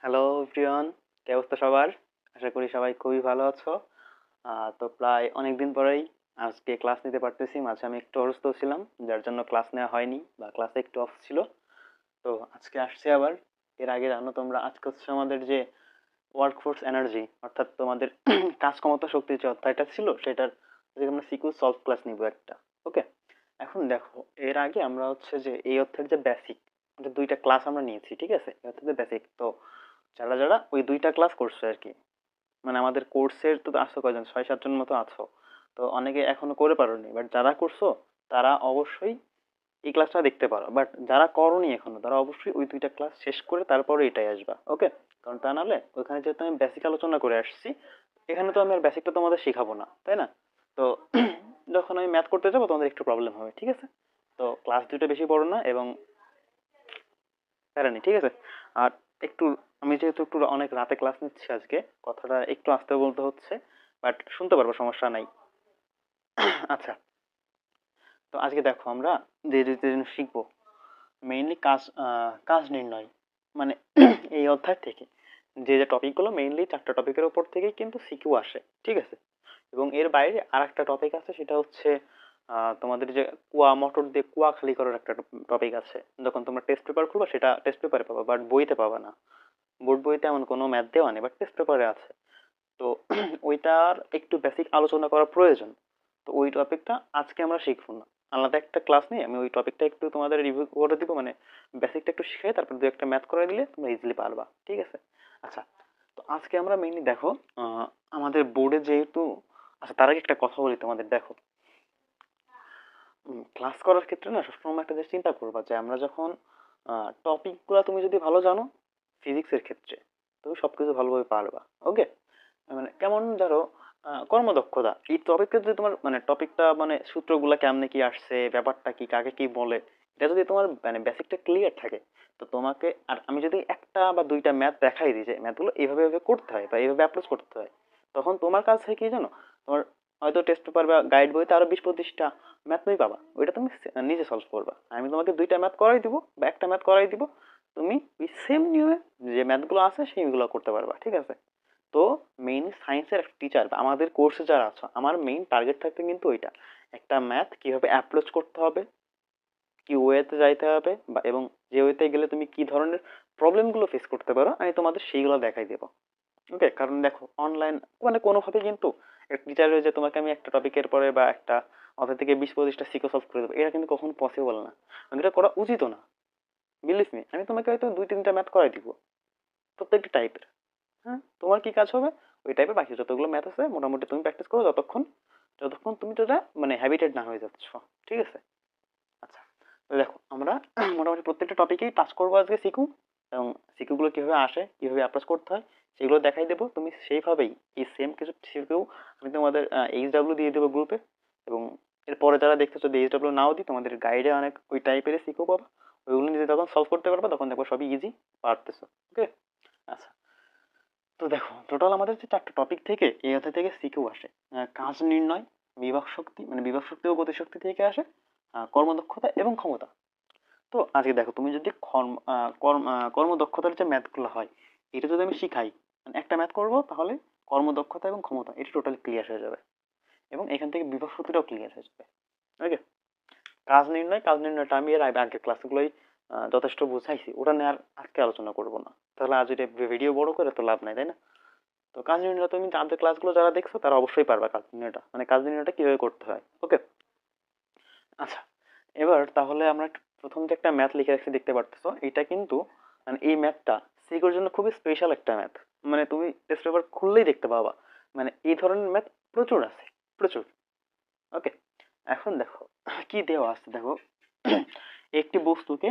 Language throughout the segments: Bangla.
হ্যালো এভরিওয়ান, কি অবস্থা সবার? আশা করি সবাই খুবই ভালো আছো। তো প্রায় অনেকদিন পরেই আজকে ক্লাস নিতে পারতেছি। মাঝে আমি একটু অসুস্থ ছিলাম, যার জন্য ক্লাস নেওয়া হয়নি বা ক্লাসে একটু অফ ছিল। তো আজকে আসছি আবার। এর আগে জানো তোমরা, আজকে হচ্ছে আমাদের যে ওয়ার্কফোর্স এনার্জি, অর্থাৎ তোমাদের কাজ ক্ষমতা শক্তির যে অধ্যায়টা ছিল সেটার আজকে আমরা সিকিউ সলভ ক্লাস নিব একটা। ওকে, এখন দেখো, এর আগে আমরা হচ্ছে যে এই অধ্যায়ের যে বেসিক দুইটা ক্লাস আমরা নিয়েছি, ঠিক আছে? এই অধ্যায়ের যে বেসিক, তো যারা যারা ওই দুইটা ক্লাস করছো আর কি, মানে আমাদের কোর্সের তো আছো কয়জন, 6-7 জন মতো আছো। তো অনেকে এখনো করে পারোনি, বাট যারা করছো তারা অবশ্যই এই ক্লাসটা দেখতে পারো। বাট যারা করোনি এখনো, তারা অবশ্যই ওই দুইটা ক্লাস শেষ করে তারপরে এটাই আসবা। ওকে, কারণ তা নাহলে ওইখানে যেহেতু আমি বেসিক আলোচনা করে আসছি, এখানে তো আমি আর বেসিকটা তোমাদের শেখাবো না, তাই না? তো যখন আমি ম্যাথ করতে যাবো তোমাদের একটু প্রবলেম হবে, ঠিক আছে? তো ক্লাস দুটো বেশি বড় না এবং প্যারা নেই, ঠিক আছে? আর একটু, আমি যেহেতু একটু অনেক রাতে ক্লাস নিচ্ছি আজকে, কথাটা একটু আস্তে বলতে হচ্ছে, বাট শুনতে পারবো, সমস্যা নাই। আচ্ছা, তো আজকে দেখো আমরা যে যে যে জিনিস শিখবো, মেইনলি কাজ নির্ণয়, মানে এই অধ্যায় থেকে যে যে টপিকগুলো, মেইনলি 4টা টপিকের উপর থেকেই কিন্তু সিকিউ আসে, ঠিক আছে? এবং এর বাইরে আর একটা টপিক আছে, সেটা হচ্ছে তোমাদের যে কুয়া মোটর দিয়ে কুয়া খালি করার একটা টপিক আছে। যখন তোমরা টেস্ট পেপার খুলবা সেটা টেস্ট পেপারে পাবা, বাট বইতে পাবা না। বোর্ড বইতে এমন কোনো ম্যাথ দেওয়া নেই, বাট টেস্ট পেপারে আছে। তো ওইটার একটু বেসিক আলোচনা করা প্রয়োজন। তো ওই টপিকটা আজকে আমরা শিখবো না, আলাদা একটা ক্লাস নিয়ে আমি ওই টপিকটা একটু তোমাদের রিভিউ করে দিব, মানে বেসিকটা একটু শিখে তারপর দু একটা ম্যাথ করে দিলে তোমরা ইজিলি পারবা, ঠিক আছে? আচ্ছা, তো আজকে আমরা মেইনলি দেখো, আহ, আমাদের বোর্ডে যেহেতু, আচ্ছা তার আগে একটা কথা বলি তোমাদের। দেখো, ক্লাস করার ক্ষেত্রে না সবসময় একটা জিনিস চিন্তা করবা, যে আমরা যখন টপিকগুলো তুমি যদি ভালো জানো, ফিজিক্সের ক্ষেত্রে তুমি সবকিছু ভালোভাবে পারবা। ওকে, মানে কেমন ধরো, কর্মদক্ষতা, এই টপিকটা যদি তোমার, মানে টপিকটা, মানে সূত্রগুলা কেমনে কি আসছে, ব্যাপারটা কি, কাকে কি বলে, এটা যদি তোমার মানে বেসিকটা ক্লিয়ার থাকে, তো তোমাকে, আর আমি যদি একটা বা দুইটা ম্যাথ দেখাই দিই যে ম্যাথগুলো এইভাবে এইভাবে করতে হয় বা এইভাবে অ্যাপ্রোচ করতে হয়, তখন তোমার কাজ হয় কি জানো, তোমার হয়তো টেস্ট পেপার বা গাইড বইতে আরো 20-25টা ম্যাথ তুমি পাবা, ওইটা তুমি নিজে সলভ করবা। আমি তোমাকে দুইটা ম্যাথ করাই দিব বা একটা ম্যাথ করাই দিব, তুমি ওই সেম নিয়মে যে ম্যাথগুলো আছে সেইগুলো করতে পারবা, ঠিক আছে? তো মেইন সায়েন্সের একটা টিচার, আমাদের কোর্সে যারা আছো, আমার মেইন টার্গেট থাকবে কিন্তু ওইটা, একটা ম্যাথ কিভাবে অ্যাপ্রোচ করতে হবে, কি ওয়েতে যাইতে হবে, বা এবং যে ওয়েতে গেলে তুমি কি ধরনের প্রবলেমগুলো ফেস করতে পারো, আমি তোমাদের সেইগুলো দেখাই দেবো। ওকে, কারণ দেখো অনলাইন, মানে কোনোভাবে কিন্তু টিচার হয়ে যে তোমাকে আমি একটা টপিকের পরে বা একটা অধ্যায় থেকে 20-25টা সিকো সলভ করে দেবো, এটা কিন্তু কখনো পসিবল না, এটা করা উচিত না। বিলিভ মি, আমি তোমাকে হয়তো 2-3টা ম্যাথ করাই দিব প্রত্যেকটা টাইপের। হ্যাঁ, তোমার কি কাজ হবে, ওই টাইপের বাকি যতগুলো ম্যাথ আছে মোটামুটি তুমি প্র্যাকটিস করো, যতক্ষণ যতক্ষণ তুমি যেটা মানে হ্যাবিটেড না হয়ে যাচ্ছ, ঠিক আছে? আচ্ছা, তো দেখো আমরা মোটামুটি প্রত্যেকটা টপিকেই টাচ করবো আজকে সিকু, এবং সিকুগুলো কিভাবে আসে, কিভাবে অ্যাপ্রোচ করতে হয়, সেগুলো দেখাই দেবো। তুমি সেইভাবেই এই সেম কিছু সিকিউ আমি তোমাদের এইচডাব্লিউ দিয়ে দেবো গ্রুপে, এবং এরপরে যারা দেখতেছো যদি এইচডাব্লিউ নাও দিই, তোমাদের গাইডে অনেক ওই টাইপের সিকিউ পাবা, ওইগুলো নিজে যখন সলভ করতে পারবে তখন দেখো সবই ইজি পারতেছো। ওকে, আচ্ছা, তো দেখো টোটাল আমাদের যে 4টা টপিক থেকে এই অধ্যায় থেকে সিকিউ আসে। কাজ নির্ণয়, বিভব শক্তি, মানে বিভব শক্তি ও গতিশক্তি থেকে আসে, কর্মদক্ষতা এবং ক্ষমতা। তো আজকে দেখো, তুমি যদি কর্মদক্ষতার যে ম্যাথগুলো হয়, এটা যদি আমি শিখাই, মানে একটা ম্যাথ করবো, তাহলে কর্মদক্ষতা এবং ক্ষমতা এটা টোটালি ক্লিয়ার হয়ে যাবে, এবং এখান থেকে বিভব শক্তিটাও ক্লিয়ার হয়ে যাবে। ওকে, কাজ নির্ণয়টা আমি এর আগের ক্লাসগুলোই যথেষ্ট বুঝাইছি, ওটা নিয়ে আর আজকে আলোচনা করবো না, তাহলে আজ এটা ভিডিও বড় করে তো লাভ নাই, তাই না? তো কাজ নির্ণয় তুমি আমাদের ক্লাসগুলো যারা দেখছো তারা অবশ্যই পারবে কাজ নির্ণয়টা, মানে কাজ নির্ণয়টা কিভাবে করতে হয়। ওকে, আচ্ছা, এবার তাহলে আমরা প্রথম যে একটা ম্যাথ লিখে রাখছি দেখতে পারতেছো, এটা কিন্তু মানে এই ম্যাথটা সিকিউর জন্য খুবই স্পেশাল একটা ম্যাথ, মানে তুমি টেস্ট পেপার খুললেই দেখতে পাবা, মানে এই ধরনের ম্যাথ প্রচুর আছে, প্রচুর। ওকে, এখন দেখো কি দেওয়া আছে, দেখো একটি বস্তুকে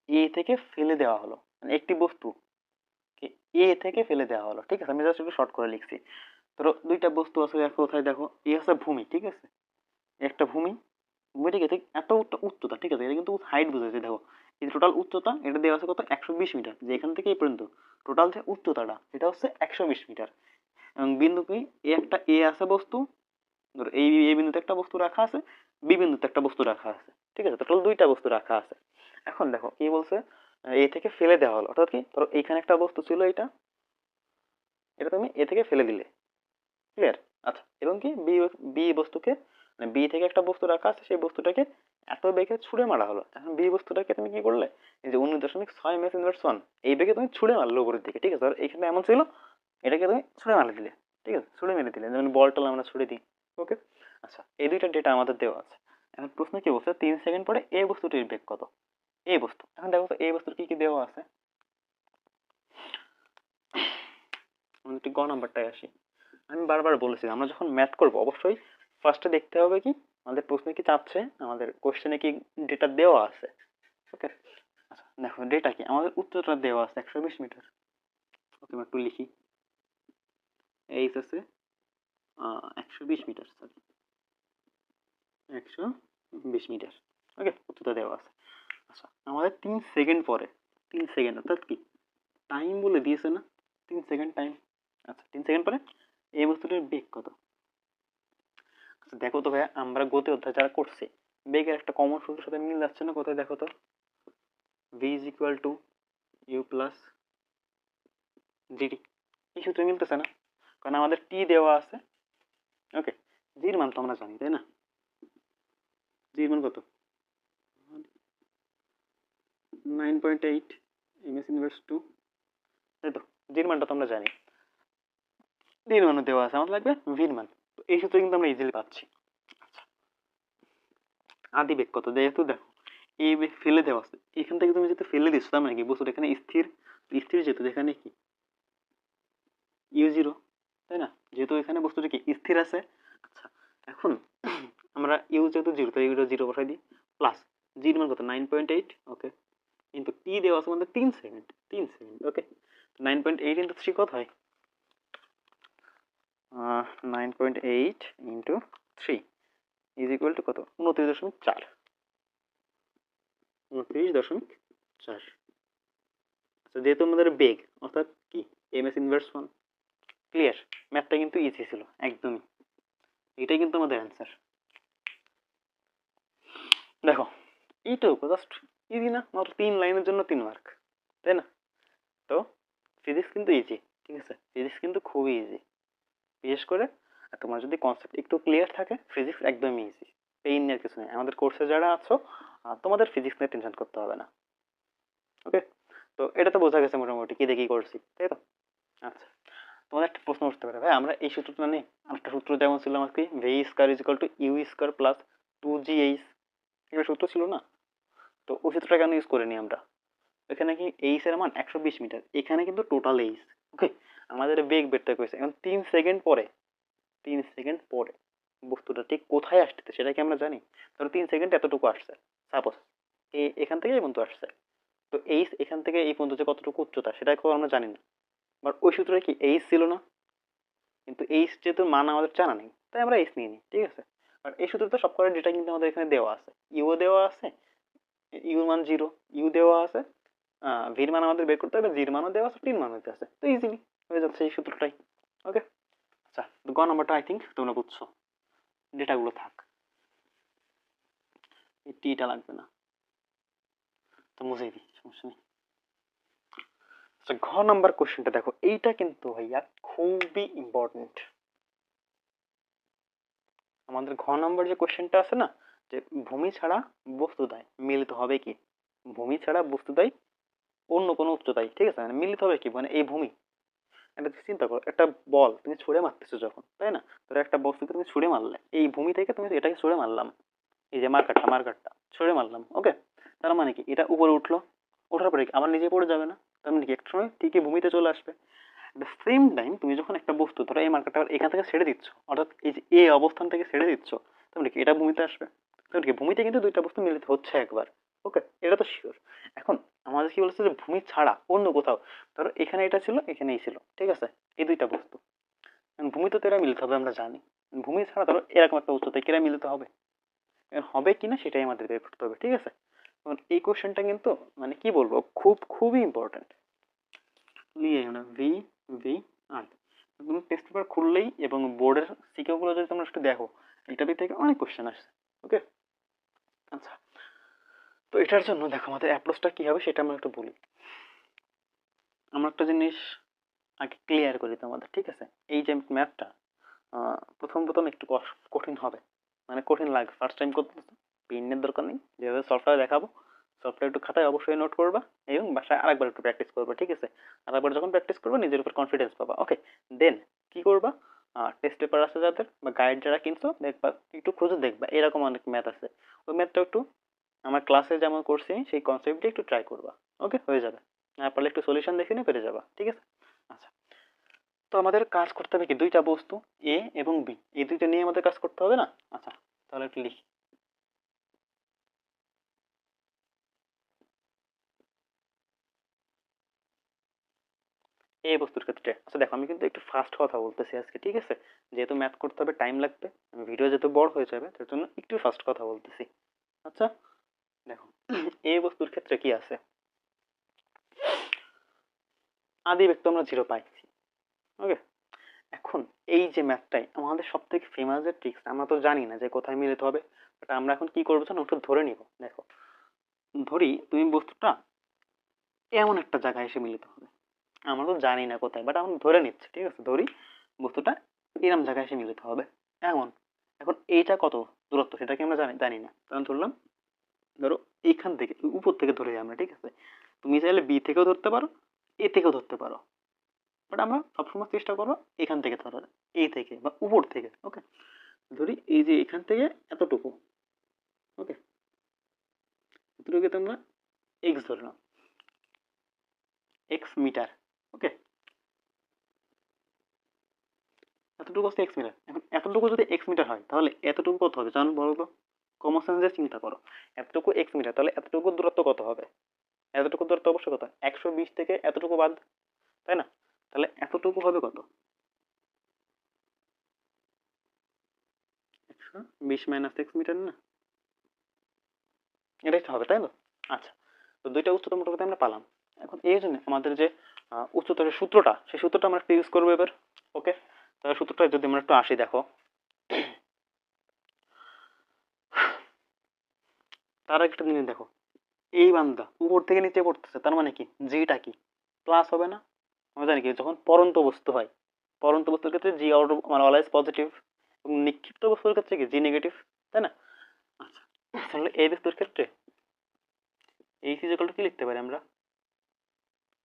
এ থেকে ফেলে দেওয়া হলো, মানে একটি বস্তু এ থেকে ফেলে দেওয়া হলো, ঠিক আছে? আমি জাস্ট একটু শর্ট করে লিখছি। ধরো দুইটা বস্তু আছে, দেখো কোথায়, দেখো এ হচ্ছে ভূমি, ঠিক আছে? একটা ভূমি, ভূমিটিকে ঠিক এত উচ্চতা, ঠিক আছে? এটা কিন্তু হাইট বুঝাইছে, দেখো এই টোটাল উচ্চতা এটা দেওয়া আছে কত, 120 মিটার, যে এখান থেকে এই পর্যন্ত টোটাল যে উচ্চতাটা সেটা হচ্ছে 120 মিটার। এবং বিন্দু কি, এ একটা এ আছে বস্তু, ধরো এই এই বিন্দুতে একটা বস্তু রাখা আছে, বি বিন্দুতে একটা বস্তু রাখা আছে, ঠিক আছে? টোটাল দুইটা বস্তু রাখা আছে। এখন দেখো কি বলছে, এ থেকে ফেলে দেওয়া হলো, অর্থাৎ কি ধরো এইখানে একটা বস্তু ছিল, এটা তুমি এ থেকে ফেলে দিলে, ক্লিয়ার? আচ্ছা, এবং কি বি বি বস্তুকে, মানে বি থেকে একটা বস্তু রাখা আছে, সেই বস্তুটাকে এত বেগে ছুড়ে মারা হলো। এখন বি বস্তুটাকে তুমি কি করলে, এই যে 19.6 মেস ইনভার্স 1 এই বেগে তুমি ছুড়ে মারলে উপরের দিকে, ঠিক আছে? আর এখানে এমন ছিল, এটাকে তুমি ছুড়ে মারলে দিলে, ঠিক আছে? ছুড়ে মেরে দিলে, যেমন বলটা আমরা ছুড়ে দিই। ওকে, আচ্ছা, এই দুইটা ডেটা আমাদের দেওয়া আছে। এখন প্রশ্ন কি বলছে, 3 সেকেন্ড পরে এই বস্তুটির বেগ কত? এই বস্তু, এখন দেখো তো এই বস্তুর কি কি দেওয়া আছে। আমাদের একটু গ নাম্বারটায় আসি। আমি বারবার বলেছি, আমরা যখন ম্যাথ করব অবশ্যই ফার্স্টে দেখতে হবে কি আমাদের প্রশ্নে কি চাচ্ছে, আমাদের কোশ্চেনে কি ডেটা দেওয়া আছে। ওকে, আচ্ছা দেখো ডেটা কি, আমাদের উচ্চতা দেওয়া আছে 120 মিটার। ওকে, আমি একটু লিখি, এইচ আছে 120 মিটার, সরি 120 মিটার। ওকে, উচ্চতা দেওয়া আছে। আচ্ছা, আমাদের 3 সেকেন্ড পরে, 3 সেকেন্ড অর্থাৎ কি টাইম বলে দিয়েছে না, 3 সেকেন্ড টাইম। আচ্ছা, 3 সেকেন্ড পরে এই বস্তুটার বেগ কত? আচ্ছা দেখো তো ভাইয়া, আমরা গতি অধ্যায় যারা করছি, বেগের একটা কমন সূত্রের সাথে মিল যাচ্ছে না? কোথায় দেখো তো, v is equal to u plus dt, এই সূত্রে মিলতেছে না, কারণ আমাদের t দেওয়া আছে। ওকে, জি এর মান তো আমরা জানি, তাই না? জি এর মান কত? 9.8 ms ইনভার্স 2, তাই তো? জি এর মানটা তো আমরা জানি, d এর মানও দেওয়া আছে, আমাদের লাগবে v এর মান। তো এই সূত্রে কিন্তু আমরা ইজিলি পাচ্ছি। আচ্ছা, আদি বেগ কত? যেহেতু দেখো এই বেগ ফেলে দেওয়া আছে, এখান থেকে তুমি যেহেতু ফেলে দিচ্ছ, তার মানে কি বস্তুটা এখানে স্থির, স্থির যেহেতু এখানে কি u0, তাই না? যেহেতু এখানে বস্তুটা কি স্থির আছে। আচ্ছা, এখন আমরা ইউ যেহেতু জিরো, তাই ইউটা জিরো বসাই দিই, প্লাস জি এর মান কত? 9.8। ওকে, কিন্তু টি দেওয়া আছে আমাদের 3 সেকেন্ড, 3 সেকেন্ড। ওকে, 9.8 ইন্টু 3 কত হয়? 9.8 ইন্টু 3 ইজ ইকুয়াল টু কত? 29.4, 29.4। আচ্ছা, যেহেতু আমাদের বেগ অর্থাৎ কি এম এস ইনভার্স 1, ক্লিয়ার? ম্যাথটা কিন্তু ইজি ছিল একদমই, এটাই কিন্তু আমাদের অ্যান্সার। দেখো এইটাও জাস্ট ইজি না, মাত্র 3 লাইনের জন্য 3 মার্ক, তাই না? তো ফিজিক্স কিন্তু ইজি, ঠিক আছে? ফিজিক্স কিন্তু খুবই ইজি, বিশেষ করে তোমার যদি কনসেপ্ট একটু ক্লিয়ার থাকে, ফিজিক্স একদমই ইজি, পেইন নিয়ে কিছু নেই। আমাদের কোর্সে যারা আছো, তোমাদের ফিজিক্স নিয়ে টেনশন করতে হবে না। ওকে, তো এটা তো বোঝা গেছে মোটামুটি কি দেখি করছি, তাই তো? আচ্ছা, তোমাদের একটা প্রশ্ন উঠতে পারে, ভাই আমরা এই সূত্রটা নেই, আরেকটা সূত্র যেমন ছিল আমাকে, v square is equal to u square plus 2gh, এটা সূত্র ছিল না? তো ওই সূত্রটা কেন ইউজ করিনি আমরা? এখানে কি এইচ এর মান 120 মিটার, এখানে কিন্তু টোটাল এইচ। ওকে, আমাদের বেগ বের করতে কইছে, এখন 3 সেকেন্ড পরে, 3 সেকেন্ড পরে বস্তুটা ঠিক কোথায় আসতেছে সেটা কি আমরা জানি? ধরো 3 সেকেন্ড এতটুকু আসছে, সাপোজ এখান থেকে এই পর্যন্ত আসছে, তো এইচ এখান থেকে এই পর্যন্ত যে কতটুকু উচ্চতা সেটা কেউ আমরা জানি না। বাট ওই সূত্রে কি এইচ ছিল না? কিন্তু এইচ যেহেতু মান আমাদের জানা নেই, তাই আমরা এইচ নিয়ে নিই, ঠিক আছে? বাট এই সূত্রে তো সবকটা ডেটা কিন্তু আমাদের এখানে দেওয়া আছে, ইউ দেওয়া আছে, ইউ মান 0, ইউ দেওয়া আছে, ভির মান আমাদের বের করতে হবে, জির মানও দেওয়া আছে, টির মানও দেওয়া আছে, তো ইজিলি হয়ে যাচ্ছে এই সূত্রটাই। ওকে, আচ্ছা, গ নাম্বারটা আই থিঙ্ক তোমরা বুঝছো, ডেটাগুলো থাক, এই টিটা লাগবে না, তো মুছেই দিই, সমস্যা নেই। আচ্ছা, ঘ নাম্বার কোশ্চেনটা দেখো, এইটা কিন্তু ভাইয়া খুবই ইম্পর্টেন্ট। আমাদের ঘ নাম্বার যে কোশ্চেনটা আছে না, যে ভূমি ছাড়া বস্তুদায় মিলিত হবে কি? ভূমি ছাড়া বস্তুদায় অন্য কোনো উচ্চতায়, ঠিক আছে? মানে মিলিত হবে কি, মানে এই ভূমি, একটা চিন্তা করো, একটা বল তুমি ছুড়ে মারতেছো যখন, তাই না? ধরো একটা বস্তুকে তুমি ছুড়ে মারলে, এই ভূমি থেকে তুমি এটাকে ছুড়ে মারলাম, এই যে মার্কারটা ছুড়ে মারলাম। ওকে, তার মানে কি এটা উপরে উঠলো, ওঠার পরে কি আমার নিচে পড়ে যাবে না? তার মানে কি একটা সময় ঠিকই ভূমিতে চলে আসবে। সেম টাইম তুমি যখন একটা বস্তু ধরো এই মার্কারটা এখান থেকে ছেড়ে দিচ্ছ, অর্থাৎ এই যে এ অবস্থান থেকে ছেড়ে দিচ্ছ, তাহলে কি এটা ভূমিতে আসবে? তাহলে কি ভূমিতে কিন্তু দুইটা বস্তু মিলিত হচ্ছে একবার। ওকে, এটা তো শিওর। এখন আমাদের কি বলছে যে ভূমি ছাড়া অন্য কোথাও, ধরো এখানে এটা ছিল, এখানেই ছিল, ঠিক আছে, এই দুইটা বস্তু, ভূমিতে তো এরা মিলিত হবে আমরা জানি। ভূমি ছাড়া ধরো এরকম একটা উচ্চতায় কেরা মিলিত হবে, হবে কিনা সেটাই আমাদের বের করতে হবে, ঠিক আছে? এই কোশ্চেনটা কিন্তু মানে কি বলবো, খুবই ইম্পর্টেন্ট। লিয়ে না ভি ভি আর তুমি টেস্ট পেপার খুললেই এবং বোর্ডের সিকিউ গুলো যদি তোমরা একটু দেখো, এটা থেকে অনেক কোশ্চেন আসছে। ওকে, আচ্ছা, তো তো এটার জন্য দেখো আমাদের অ্যাপ্রোচটা কী হবে সেটা আমরা একটু বলি। আমরা একটা জিনিস আগে ক্লিয়ার করি তোমাদের, ঠিক আছে? এই যে ম্যাথটা প্রথম প্রথম একটু কঠিন হবে, মানে কঠিন লাগবে ফার্স্ট টাইম করতে। পেনের দরকার নেই, যেভাবে সফটওয়্যার দেখাবো সফটওয়্যার একটু খাতায় অবশ্যই নোট করবা এবং বাসায় আরেকবার একটু প্র্যাকটিস করবা, ঠিক আছে? আরেকবার যখন প্র্যাকটিস করবা নিজের উপর কনফিডেন্স পাবা। ওকে, দেন কি করবা, টেস্ট পেপার আছে যাদের বা গাইড যারা কিনছো দেখবা, একটু খুঁজে দেখবা, এরকম অনেক ম্যাথ আছে, ওই ম্যাথটা একটু আমার ক্লাসে যেমন করছি সেই কনসেপ্টটা একটু ট্রাই করবা। ওকে, হয়ে যাবে। না পারলে একটু সলিউশন দেখে নিয়ে পেরে যাবা, ঠিক আছে? আচ্ছা, তো আমাদের কাজ করতে হবে কি, দুইটা বস্তু এ এবং বি, এই দুইটা নিয়ে আমাদের কাজ করতে হবে না? আচ্ছা, তাহলে একটু লিখি। এই বস্তুর ক্ষেত্রে আচ্ছা দেখো, আমি কিন্তু একটু ফাস্ট কথা বলতেছি আজকে, ঠিক আছে? যেহেতু ম্যাথ করতে হবে টাইম লাগবে, ভিডিও যেহেতু বড় হয়ে যাবে তার জন্য একটু ফাস্ট কথা বলতেছি। আচ্ছা দেখো, এই বস্তুর ক্ষেত্রে কি আছে, আদি ব্যক্তি আমরা জিরো পাইছি। ওকে, এখন এই যে ম্যাথটাই আমাদের সব থেকে ফেমাস যে ট্রিক্স, আমরা তো জানি না যে কোথায় মিলাতে হবে, বাট আমরা এখন কি করবো জানো, একটু ধরে নিব। দেখো, ধরি তুমি বস্তুটা এমন একটা জায়গায় এসে মিলিত হবে, আমরা তো জানি না কোথায়, বাট আমরা ধরে নিচ্ছি, ঠিক আছে? ধরি বস্তুটা এরম জায়গায় এসে মিলিত হবে এমন। এখন এইটা কত দূরত্ব সেটা কি আমরা জানি জানি না, তখন ধরলাম, ধরো এইখান থেকে উপর থেকে ধরে আমরা, ঠিক আছে? তুমি চাইলে বি থেকেও ধরতে পারো, এ থেকেও ধরতে পারো, বাট আমরা সবসময় চেষ্টা করবো এখান থেকে ধরার, এ থেকে বা উপর থেকে। ওকে, ধরি এই যে এখান থেকে এতটুকু, ওকে, এতটুকু তোমরা এক্স ধরলাম, এক্স মিটার। ওকে, এতটুকু হচ্ছে এক্স মিটার। এখন এতটুকু যদি এক্স মিটার হয় তাহলে এতটুকু কত হবে জানো, বলো তো? কমন সেন্সে চিন্তা করো, এতটুকু এক্স মিটার, তাহলে এতটুকু দূরত্ব কত হবে? এতটুকু দূরত্ব অবশ্যই কত, 120 থেকে এতটুকু বাদ, তাই না? তাহলে এতটুকু হবে কত, 120 মাইনাস এক্স মিটার না, এটাই তো হবে, তাই তো? আচ্ছা, তো দুইটা উচ্চতম মোটামুটি আমরা পালাম। এখন এই জন্য আমাদের যে উচ্চতরের সূত্রটা, সেই সূত্রটা আমরা একটু ইউজ করবো এবার। ওকে, তাহলে সূত্রটা যদি আমরা একটু আসি, দেখো তার একটা জিনিস দেখো, এই বান্দা উপর থেকে নিচে পড়তেছে, তার মানে কি জিটা কি প্লাস হবে না? আমরা জানি কি যখন পরন্ত বস্তু হয়, পরন্ত বস্তুর ক্ষেত্রে জি আউট মানে অলওয়েজ পজিটিভ, এবং নিক্ষিপ্ত বস্তুর ক্ষেত্রে কি জি নেগেটিভ, তাই না? আচ্ছা, তাহলে এই বস্তুর ক্ষেত্রে এইচ ইজ ইকুয়াল টু কি লিখতে পারি আমরা?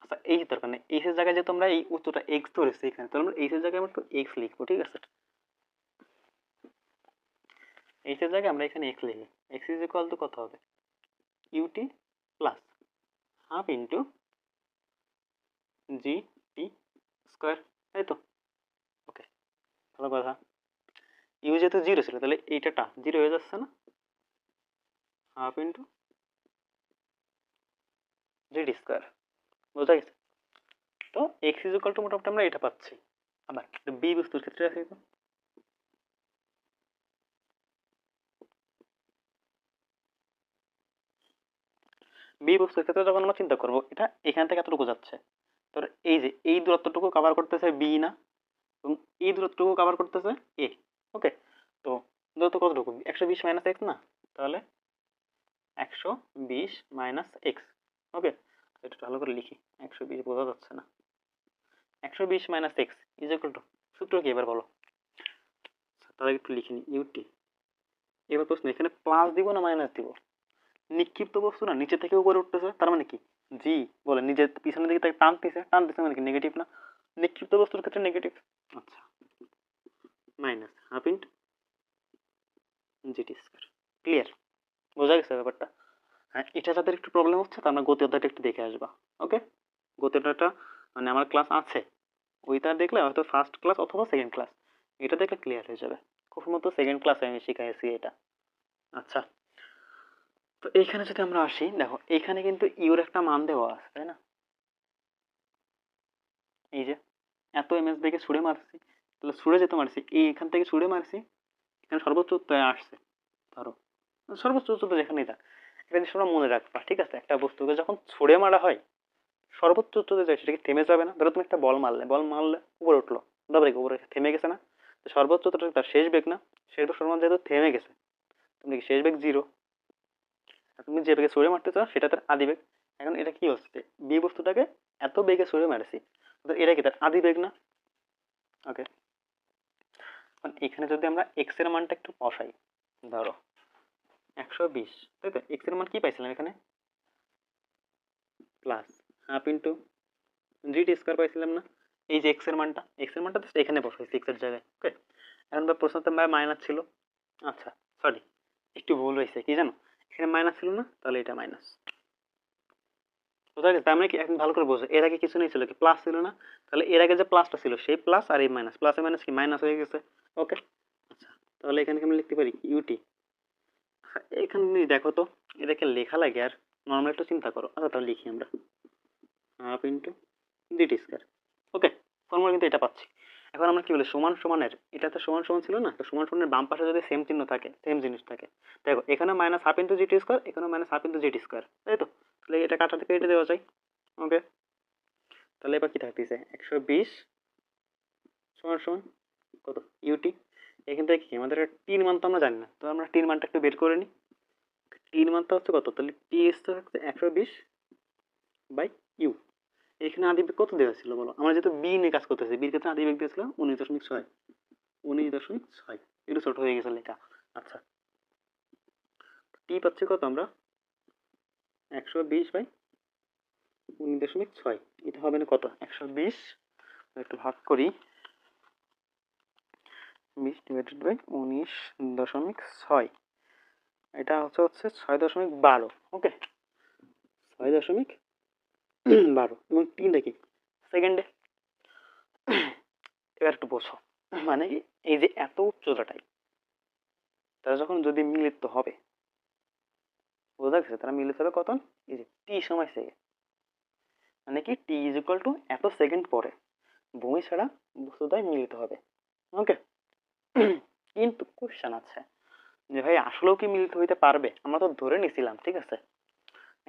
আচ্ছা, এইচ দরকার নেই, এইচ এর জায়গায় যেহেতু আমরা এই উচ্চতা এক্স ধরেছি এখানে, তাহলে আমরা এইচ এর জায়গায় আমরা একটু এক্স লিখবো, ঠিক আছে? এইচ এর জায়গায় আমরা এখানে এক্স লিখি। এক্স ইজ ইকুয়াল টু কত হবে, ইউটি প্লাস হাফ ইন্টু জি টি স্কোয়ার, তাই তো? ওকে, ভালো কথা। ইউ যেহেতু জিরো ছিল তাহলে এইটা জিরো হয়ে যাচ্ছে না, হাফ ইন্টু জিডি স্কোয়ার, বোঝা গেছে? তো এক্স ইজ ইকুয়াল টু মোটামুটি আমরা এটা পাচ্ছি। আবার বি বস্তুর ক্ষেত্রে আছে, তো বি বস্তুর ক্ষেত্রে যখন আমরা চিন্তা করবো এটা এখান থেকে এতটুকু যাচ্ছে, তো এই যে এই দূরত্বটুকু কভার করতেছে বি না, এবং এই দূরত্বটুকু কভার করতেছে এ। ওকে, তো দূরত্ব কতটুকু, 120 মাইনাস এক্স না, তাহলে 120 মাইনাস এক্স। ওকে, এটা ভালো করে লিখি, 120 বোঝা যাচ্ছে না, 120 minus x is equal two, সূত্র কি এবার বলো? তার আগে একটু লিখিনি ইউটি। এবার প্রশ্ন, এখানে প্লাস দিব না মাইনাস দিব? নিক্ষিপ্ত বস্তু না নিচে থেকে উপরে উঠতেছে, তার মানে কি জি বলে নিজের পিছনের দিকে তাকে টানতেছে মানে কি নেগেটিভ না? নিক্ষিপ্ত বস্তুর ক্ষেত্রে নেগেটিভ। আচ্ছা, minus half into gt square, clear? বোঝা গেছে ব্যাপারটা? হ্যাঁ, এটা যাদের একটু প্রবলেম হচ্ছে তো আমরা গতি অধ্যায়টা একটু দেখে আসবা। ওকে, গতি অধ্যায়টা মানে আমার ক্লাস আছে, ওইটা দেখলে হয়তো ফার্স্ট ক্লাস অথবা সেকেন্ড ক্লাস, এটা দেখলে ক্লিয়ার হয়ে যাবে। খুব সম্ভবত সেকেন্ড ক্লাসে আমি শিখাইছি এটা। আচ্ছা, তো এইখানে যদি আমরা আসি, দেখো এইখানে কিন্তু ইউর একটা মান দেওয়া আছে, তাই না? এই যে এত এমএস বেগে ছুড়ে মারছি, তাহলে ছুড়ে যেতে মারছি, এখান থেকে ছুড়ে মারছি, এখানে সর্বোচ্চ উচ্চতায় আসছে, ধরো সর্বোচ্চ উচ্চতা যেখানেই থাক, একটা জিনিস তোমরা মনে রাখবা, ঠিক আছে? একটা বস্তুকে যখন ছুড়ে মারা হয় সর্বোচ্চ উচ্চতায় যায়, সেটা কি থেমে যাবে না? ধরো তুমি একটা বল মারলে উপরে উঠলো, তারপরে কি উপরে থেমে গেছে না? তো সর্বোচ্চ উচ্চতা তার শেষ বেগ না, সেহেতু সমান যেহেতু থেমে গেছে, তুমি কি শেষ বেগ জিরো, তুমি যে বেগে ছুঁড়ে মারতে চাও সেটা তার আদি বেগ। এখন এটা কি হচ্ছে, বি বস্তুটাকে এত বেগে ছুঁড়ে মারছি, তো এটা কি তার আদি বেগ না? ওকে, এখানে যদি আমরা এক্স এর মানটা একটু বসাই, ধরো 120, তাই তো এক্স এর মান কি পাইছিলাম এখানে, প্লাস হাফ ইন্টু জি টি স্কোয়ার পাইছিলাম না? এই যে এক্স এর মানটা তো এখানে বসাইছি এক্স এর জায়গায়। ওকে, এখন প্রশ্নতে মাইনাস ছিল, আচ্ছা সরি একটু ভুল হয়েছে, কি জানো এখানে মাইনাস ছিল না, তাহলে এটা মাইনাস। বুঝা গেছে? তার মানে কি এখন ভালো করে বোঝো, এর আগে কিছু নেই ছিল কি, প্লাস ছিল না, তাহলে এর আগে যে প্লাসটা ছিল সেই প্লাস আর এই মাইনাস, প্লাস এর মাইনাস কি মাইনাস হয়ে গেছে। ওকে, আচ্ছা তাহলে এখানে আমি লিখতে পারি ইউটি। এখানে দেখো তো এটাকে লেখা লাগে আর নর্মাল একটু চিন্তা করো। আচ্ছা তাহলে লিখি আমরা হাফ ইন্টু ডিটি স্কয়ার। ওকে, ফর্মুলা কিন্তু এটা পাচ্ছি। এখন আমরা কি বলি সমান সমানের, এটা তো সমান সমান ছিল না, তো সমান সমানের বাম পাশে যদি সেম চিহ্ন থাকে, সেম জিনিস থাকে, দেখো এখানে minus half into gt square, এখানে minus half into gt square, তাই তো? তাহলে এটা কাটা থেকে কেটে দেওয়া যায়। ওকে, তাহলে এবার কি থাকতেছে 120 সমান সমান কত ইউটি। এখান থেকে কি আমাদের টির মান তো আমরা জানি না, তো আমরা টির মানটা একটু বের করে নিই। টির মানটা হচ্ছে কত, তাহলে টি হচ্ছে 120 বাই ইউ। এখানে আদি বেগ কত দেওয়া ছিল বলো, আমরা যেহেতু বি নিয়ে কাজ করতেছি, বির ক্ষেত্রে আদি বেগ দিয়েছিল 19.6, 19.6, একটু ছোট হয়ে গেছে লেখা। আচ্ছা, টি পাচ্ছি কত আমরা 120 বাই 19.6, এটা হবে না কত 120, একটু ভাগ করি, 20 ডিভাইডেড বাই 19.6, এটা হচ্ছে 6.12। ওকে, 6.12 এবং টিটা কি সেকেন্ডে। এবার একটু বোঝো, মানে কি এই যে এত উচ্চতাটাই তারা যখন যদি মিলিত হবে, বোঝা গেছে তারা মিলিত হবে কত, এই যে টি সময় সেকেন্ড, মানে কি টি ইজ ইকুয়াল টু এত সেকেন্ড পরে ভূমি ছাড়া বস্তুটাই মিলিত হবে। ওকে, কিন্তু কোশ্চেন আছে যে ভাই আসলেও কি মিলিত হইতে পারবে, আমরা তো ধরে নিছিলাম, ঠিক আছে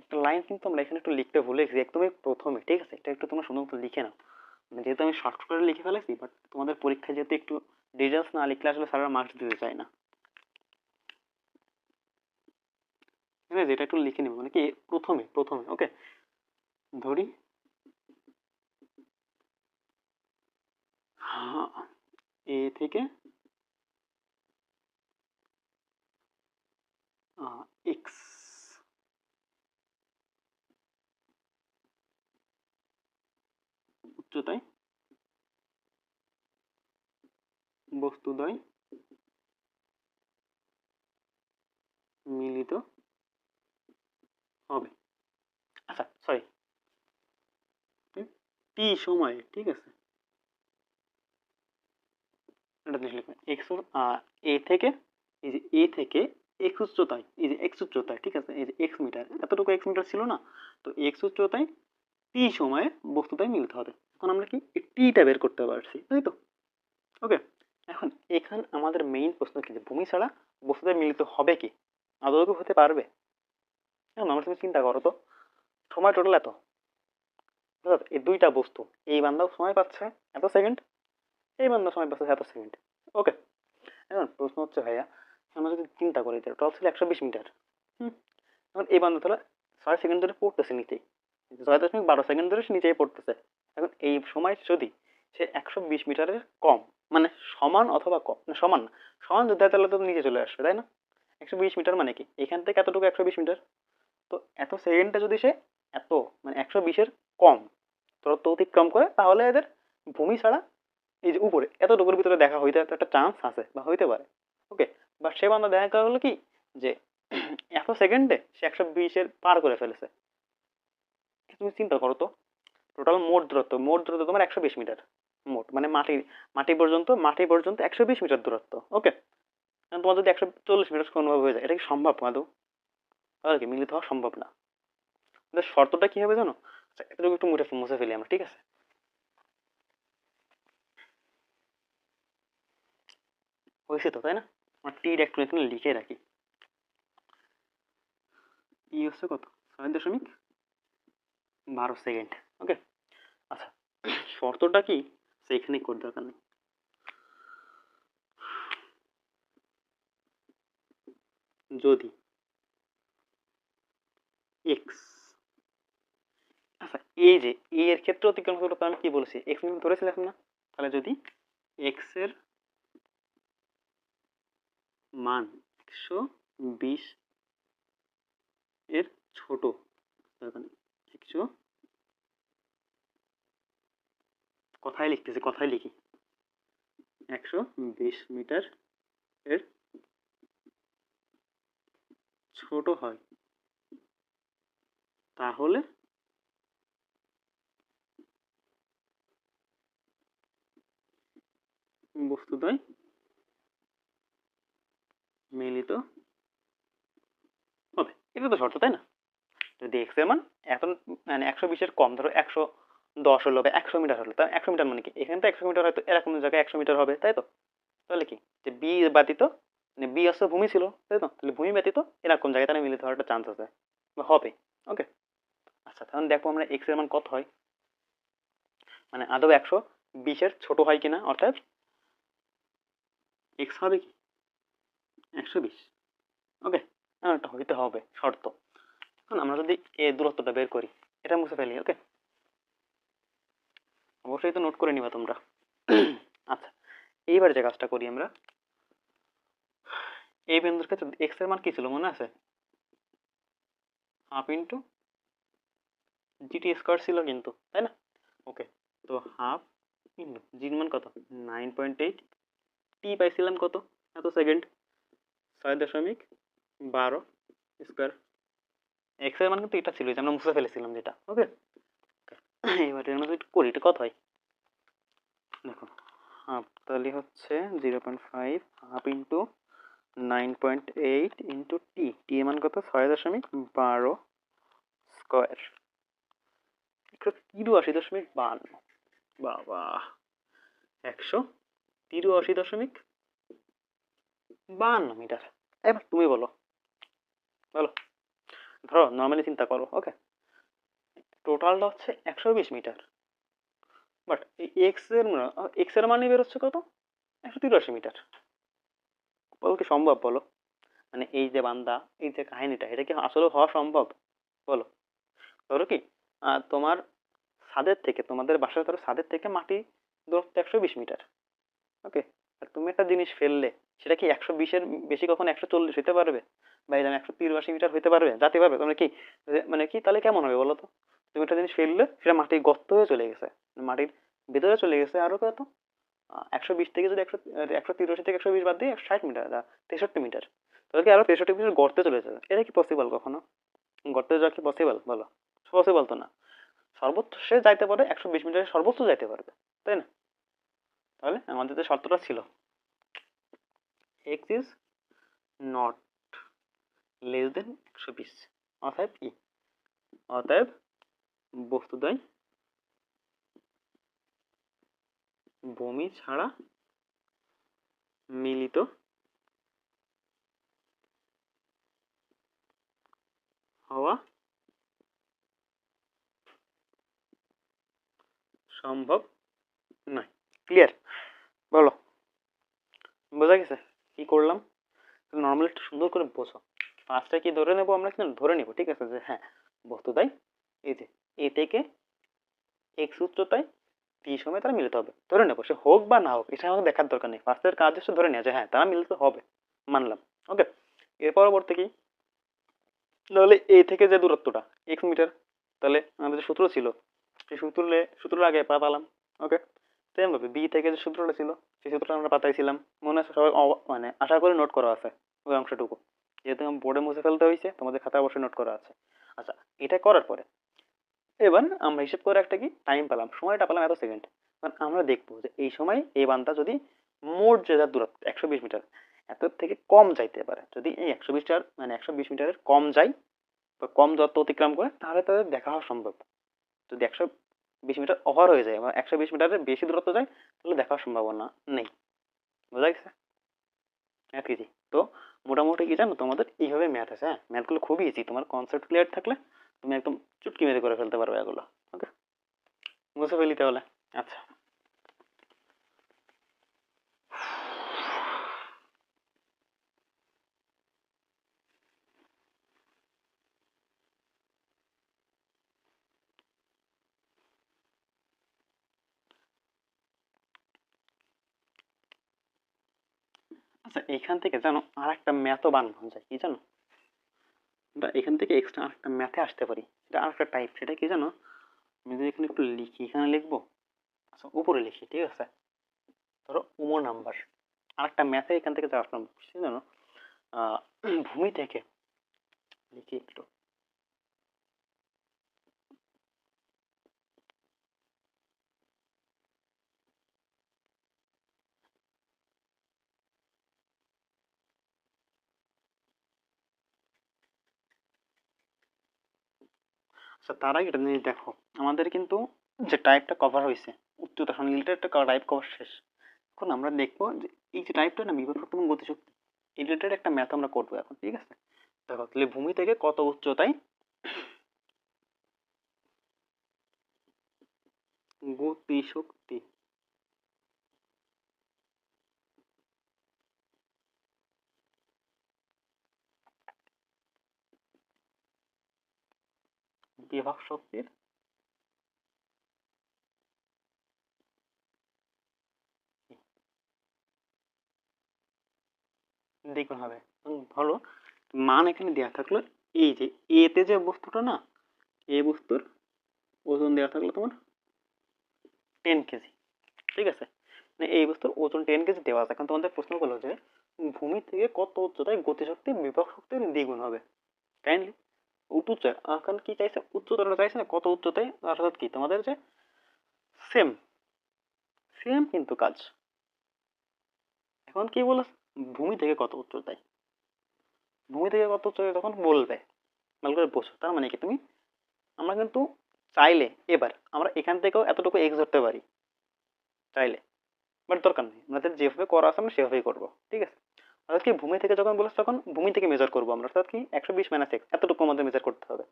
একটা লাইন কিন্তু আমরা এখানে একটু লিখতে ভুলে গেছি একদমই প্রথমে, ঠিক আছে এটা একটু তোমরা সুন্দর মতো লিখে নাও, যেহেতু আমি শর্ট করে লিখে ফেলেছি, বাট তোমাদের পরীক্ষায় যেহেতু একটু ডিটেলস না লিখলে আসলে স্যাররা মার্কস দিতে চায় না, ঠিক আছে এটা একটু লিখে নেবো, মানে কি প্রথমে প্রথমে। ওকে, ধরি এ থেকে এক্স উচ্চতায় বস্তুদ্বয় মিলিত হবে। আচ্ছা সরি, টি সময়ে, ঠিক আছে এটা জিনিস লিখবেন এক্স এ থেকে, এই যে এ থেকে এক্স উচ্চতায়, এই যে এক্স উচ্চতায়, ঠিক আছে এই যে এক্স মিটার, এতটুকু এক্স মিটার ছিল না, তো এক্স উচ্চতায় টি সময়ে বস্তুটাই মিলতে হবে। এখন আমরা কি টিটা বের করতে পারছি, তাই তো? ওকে, এখন আমাদের মেইন প্রশ্ন কি যে ভূমি ছাড়া বস্তুটা মিলিত হবে কি, আদৌ কি হতে পারবে? এখন আমরা তুমি চিন্তা করো তো, সময় টোটাল এত, এই দুইটা বস্তু, এই বান্দাও সময় পাচ্ছে এত সেকেন্ড, এই বান্দা সময় পাচ্ছে এত সেকেন্ড। ওকে, এখন প্রশ্ন হচ্ছে ভাইয়া আমরা যদি চিন্তা করি যে টোটাল ছিল 120 মিটার, এখন এই বান্দা তাহলে 6 সেকেন্ড ধরে পড়তেছে নিচেই, 6.12 সেকেন্ড ধরে সে নিচেই পড়তেছে। এখন এই সময় যদি সে 120 মিটারের কম, মানে সমান অথবা কম, না সমান না, সমান যদি হয় তাহলে তো নিচে চলে আসবে, তাই না? 120 মিটার মানে কি এখান থেকে এতটুকু 120 মিটার, তো এত সেকেন্ডে যদি সে এত মানে 120-এর কম দূরত্ব অতিক্রম করে, তাহলে এদের ভূমি ছাড়া এই যে উপরে এতটুকুর ভিতরে দেখা হইতে একটা চান্স আছে বা হইতে পারে। ওকে, বা সে বান্দা দেখা গেলো কি যে এত সেকেন্ডে সে 120-এর পার করে ফেলেছে। তুমি চিন্তা করো তো, টোটাল মোট দূরত্ব তোমার 120 মিটার, মোট মানে মাটি পর্যন্ত 120 মিটার দূরত্ব। ওকে, তোমার যদি 140 মিটার অনুভব হয়ে যায়, এটা কি সম্ভব আদৌ? তাহলে কি মিলিত হওয়া সম্ভব না। শর্তটা কি হবে জানো, আচ্ছা এতটুকু একটু মুছে ফেলি আমরা, ঠিক আছে হয়েছে তো, তাই না? আমার টির একটু এখানে লিখে রাখি, টি হচ্ছে কত 6.12 সেকেন্ড। ওকে, আচ্ছা শর্তটা কি সেখানে কোড দরকার নেই, যদি এক্স। আচ্ছা, এই যে এ এর ক্ষেত্রে অতিক্রম করলো, আমি কি বলেছি, এক্স মিনিমাম ধরেছিলাম না? তাহলে যদি এক্স এর মান 120 এর ছোট, এখানে 100, কথায় লিখতেছি, কথায় লিখি, 120 মিটার এর ছোট হয়, তাহলে বস্তুদ্বয় মিলিত হবে। এটা তো শর্ত, তাই না? যদি এক্স এর মান এখন মানে 120 এর কম, ধরো 110 হলো বা 100 মিটার হলো, তা 100 মিটার মানে কি, এখানে তো 100 মিটার হয়তো এরকম জায়গায় 100 মিটার হবে, তাই তো? তাহলে কি যে বি ব্যতীত, মানে বি আসলে ভূমি ছিল, তাই তো? তাহলে ভূমি ব্যতীত এরকম জায়গায় তারা মিলিত হওয়ার একটা চান্স আছে বা হবে। ওকে, আচ্ছা তাহলে দেখো আমরা এক্স এর মান কত হয়, মানে আদৌ 120 এর ছোট হয় কিনা, অর্থাৎ এক্স হবে কি 120। ওকে, এটা হইতে হবে শর্ত। এখন আমরা যদি এই দূরত্বটা বের করি, এটা মুছে ফেলি। ওকে, অবশ্যই তো নোট করে নিবা তোমরা। আচ্ছা, এইবার যে কাজটা করি আমরা, এই বিন্দুর ক্ষেত্রে এক্স এর মান কি ছিল মনে আছে? হাফ ইন্টু জিটি স্কোয়ার ছিল কিন্তু, তাই না? ওকে, তো হাফ ইন্টু জির মান কত, 9.8, টি পাইছিলাম কত, এত সেকেন্ড, 6.12 স্কোয়ার। এক্স এর মান কিন্তু এটা ছিল, যে আমরা মুছে ফেলেছিলাম যেটা। ওকে, এবার আমরা যদি করি এটা কত হয়, দেখো হাফ তাহলে হচ্ছে 0.5, হাফ ইন্টু 9.8 ইন্টু টি, টি এর মান কত, 6.12 স্কোয়ার, 183.52, বাবা 183.52 মিটার। এবার তুমি বলো, বলো, ধরো নর্মালি চিন্তা করো। ওকে, টোটালটা হচ্ছে 120 মিটার, বাট এই এক্স এর মানে বেরোচ্ছে কত, 183 মিটার। বলো কি সম্ভব, বলো? মানে এই যে বান্দা, এই যে কাহিনীটা, এটা কি আসলে হওয়া সম্ভব? বলো। ধরো কি তোমার ছাদের থেকে, তোমাদের বাসার ধরো ছাদের থেকে মাটি দূরত্ব 120 মিটার। ওকে, আর তুমি একটা জিনিস ফেললে, সেটা কি 120-এর বেশি কখনো 140 হইতে পারবে? বা এরকম 183 মিটার হইতে পারবে, যাতে পারবে? তোমরা কি মানে কি তাহলে কেমন হবে বলো তো? তুমি একটা জিনিস ফেললে, সেটা মাটির গর্ত হয়ে চলে গেছে, মাটির ভেতরে চলে গেছে, আরো কত 120 থেকে যদি 183 থেকে 120 বাদ দিয়ে 60 মিটার, 63 মিটার, তাহলে কি আরো 63 মিটার গর্তে চলে যাবে? এটা কি পসিবল কখনো? গর্তে যাওয়া কি পসিবল, বলো? পসিবল তো না। সর্বোচ্চ সে যাইতে পারে 120 মিটারের সর্বোচ্চ যাইতে পারবে, তাই না? তাহলে আমাদের যে শর্তটা ছিল, x is not less than 120, অতএব কি, অতএব বস্তুদ্বয় ভূমি ছাড়া মিলিত হওয়া সম্ভব নয়। ক্লিয়ার? বলো, বোঝা গেছে কি করলাম? নর্মালি একটু সুন্দর করে বোঝো। ফার্স্টে কি ধরে নেবো আমরা, কিন্তু ধরে নিব, ঠিক আছে, যে হ্যাঁ বস্তুতাই এই যে এ থেকে এক্স উচ্চতায় টি সময় তারা মিলিত হবে, ধরে নেবো, সে হোক বা না হোক এটা আমাদের দেখার দরকার নেই। ফার্স্টের কাজ হচ্ছে ধরে নেওয়া যে হ্যাঁ তারা মিলিত হবে, মানলাম। ওকে, এর পরবর্তী কি, তাহলে এ থেকে যে দূরত্বটা এক্স মিটার, তাহলে আমাদের যে সূত্র ছিল, সেই সূত্রের আগে পাতালাম। ওকে, সেম ভাবে বি থেকে যে সূত্রটা ছিল, সেই সূত্রটা আমরা পাতাইছিলাম, মনে আছে সবাই? মানে আশা করি নোট করা আছে ওই অংশটুকু, যেহেতু বোর্ডে মুছে ফেলতে হয়েছে, তোমাদের খাতায় অবশ্যই নোট করা আছে। আচ্ছা, এটা করার পরে এবার আমরা হিসেব করে একটা কি টাইম পেলাম, সময়টা পেলাম এত সেকেন্ড। কারণ আমরা দেখবো যে এই সময় এই বানটা যদি মোট যে যার দূরত্ব 120 মিটার, এত থেকে কম যাইতে পারে, যদি এই 120 মিটার মানে 120 মিটারের কম যায় বা কম দূরত্ব অতিক্রম করে, তাহলে তাদের দেখা হওয়া সম্ভব। যদি 120 মিটার ওভার হয়ে যায় বা 120 মিটারের বেশি দূরত্ব যায়, তাহলে দেখার সম্ভাবনা নেই। বোঝা গেছে? ম্যাথ ইজি তো, মোটামুটি কি জানো, তোমাদের এইভাবে ম্যাথ আছে। হ্যাঁ, ম্যাথগুলো খুবই ইজি, তোমার কনসেপ্ট ক্লিয়ার থাকলে তুমি একদম চুটকি মেরে করে ফেলতে পারবে এগুলো। ওকে, মুছে ফেলি তাহলে। আচ্ছা, আচ্ছা এখান থেকে জানো আর একটা ম্যাথও বানানো যায়, কি জানো? আমরা এখান থেকে এক্সট্রা আরেকটা ম্যাথে আসতে পারি, এটা আরেকটা টাইপ। সেটা কি জানো? আমি যদি এখানে একটু লিখি, এখানে লিখবো, আচ্ছা উপরে লিখি, ঠিক আছে? ধরো উমো নাম্বার, আরেকটা ম্যাথে এখান থেকে যাওয়া আসলাম, কি জানো? আহ, ভূমি থেকে লিখি একটু। আচ্ছা তার আগে এটা নিয়ে দেখো, আমাদের কিন্তু যে টাইপটা কভার হয়েছে, উচ্চতা রিলেটেড একটা টাইপ কভার শেষ। এখন আমরা দেখবো যে এই যে টাইপটা না, বিভব শক্তি এবং গতিশক্তি রিলেটেড একটা ম্যাথ আমরা করবো এখন, ঠিক আছে? দেখো তাহলে ভূমি থেকে কত উচ্চতায় গতিশক্তি বিভব শক্তির দ্বিগুণ হবে। ধরো মান এখানে দেওয়া থাকলো, এই যে এতে যে বস্তুটা না, এ বস্তুর ওজন দেওয়া থাকলো তোমার 10 কেজি, ঠিক আছে? মানে এই বস্তুর ওজন 10 কেজি দেওয়া আছে। এখন তোমাদের প্রশ্ন করলো যে ভূমি থেকে কত উচ্চতায় গতিশক্তি বিভব শক্তির দ্বিগুণ হবে। কাইন্ডলি উচ্চ, এখন কি চাইছে? উচ্চতাটা চাইছে না, কত উচ্চতায়, অর্থাৎ কি তোমাদের যে সেম সেম কিন্তু কাজ। এখন কি বলো, ভূমি থেকে কত উচ্চতায়, ভূমি থেকে কত উচ্চতায় তখন বলবে, ভালো করে বোঝো। তার মানে কি তুমি, আমরা কিন্তু চাইলে এবার আমরা এখান থেকেও এতটুকু এক্স ধরতে পারি চাইলে, বাট দরকার নেই, আমাদের যেভাবে করা আছে আমরা সেভাবেই করবো, ঠিক আছে? অর্থাৎ কি ভূমি থেকে যখন বলেছে তখন ভূমি থেকে মেজার করবো আমরা, অর্থাৎ কি 120 - x এতটুকু আমাদের মেজার করতে হবে।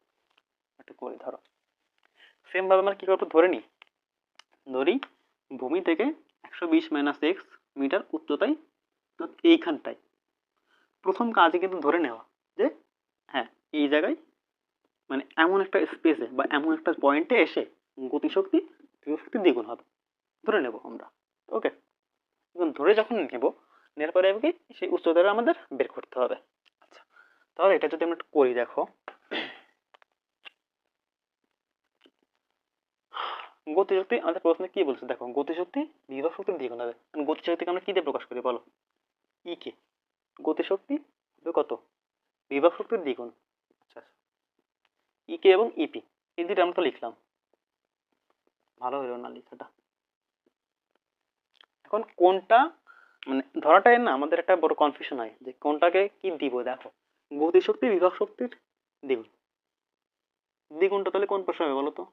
একটু করে ধরো, সেম ভাবে আমরা কি করবো, ধরে নিই, ধরি ভূমি থেকে 120 - x মিটার উচ্চতায়, তো এইখানটায় প্রথম কাজে কিন্তু ধরে নেওয়া যে হ্যাঁ এই জায়গায়, মানে এমন একটা স্পেসে বা এমন একটা পয়েন্টে এসে গতিশক্তি গতিশক্তি দ্বিগুণ হবে, ধরে নেব আমরা। ওকে, এবং ধরে যখন নেব, নেওয়ার পরে কি সেই উচ্চতাটা আমাদের বের করতে হবে। আচ্ছা তাহলে এটা যদি আমরা একটু করি, দেখো গতিশক্তি আমাদের প্রশ্নে কি বলছে, দেখো গতিশক্তি বিভব শক্তির দ্বিগুণ হবে। গতিশক্তিকে আমরা কি দিয়ে প্রকাশ করি বলো? ই কে, গতিশক্তি হবে কত, বিভব শক্তির দ্বিগুণ। আচ্ছা ই কে এবং ইপি, এই দুটো আমরা তো লিখলাম, ভালো হলো না লেখাটা। এখন কোনটা, মানে ধরাটাই না আমাদের একটা বড় কনফিউশন হয় যে কোনটাকে কি দিব। দেখো গতিশক্তি বিভব শক্তির দ্বিগুণ, দ্বিগুণটা তাহলে কোন পাশে হবে বলো তো?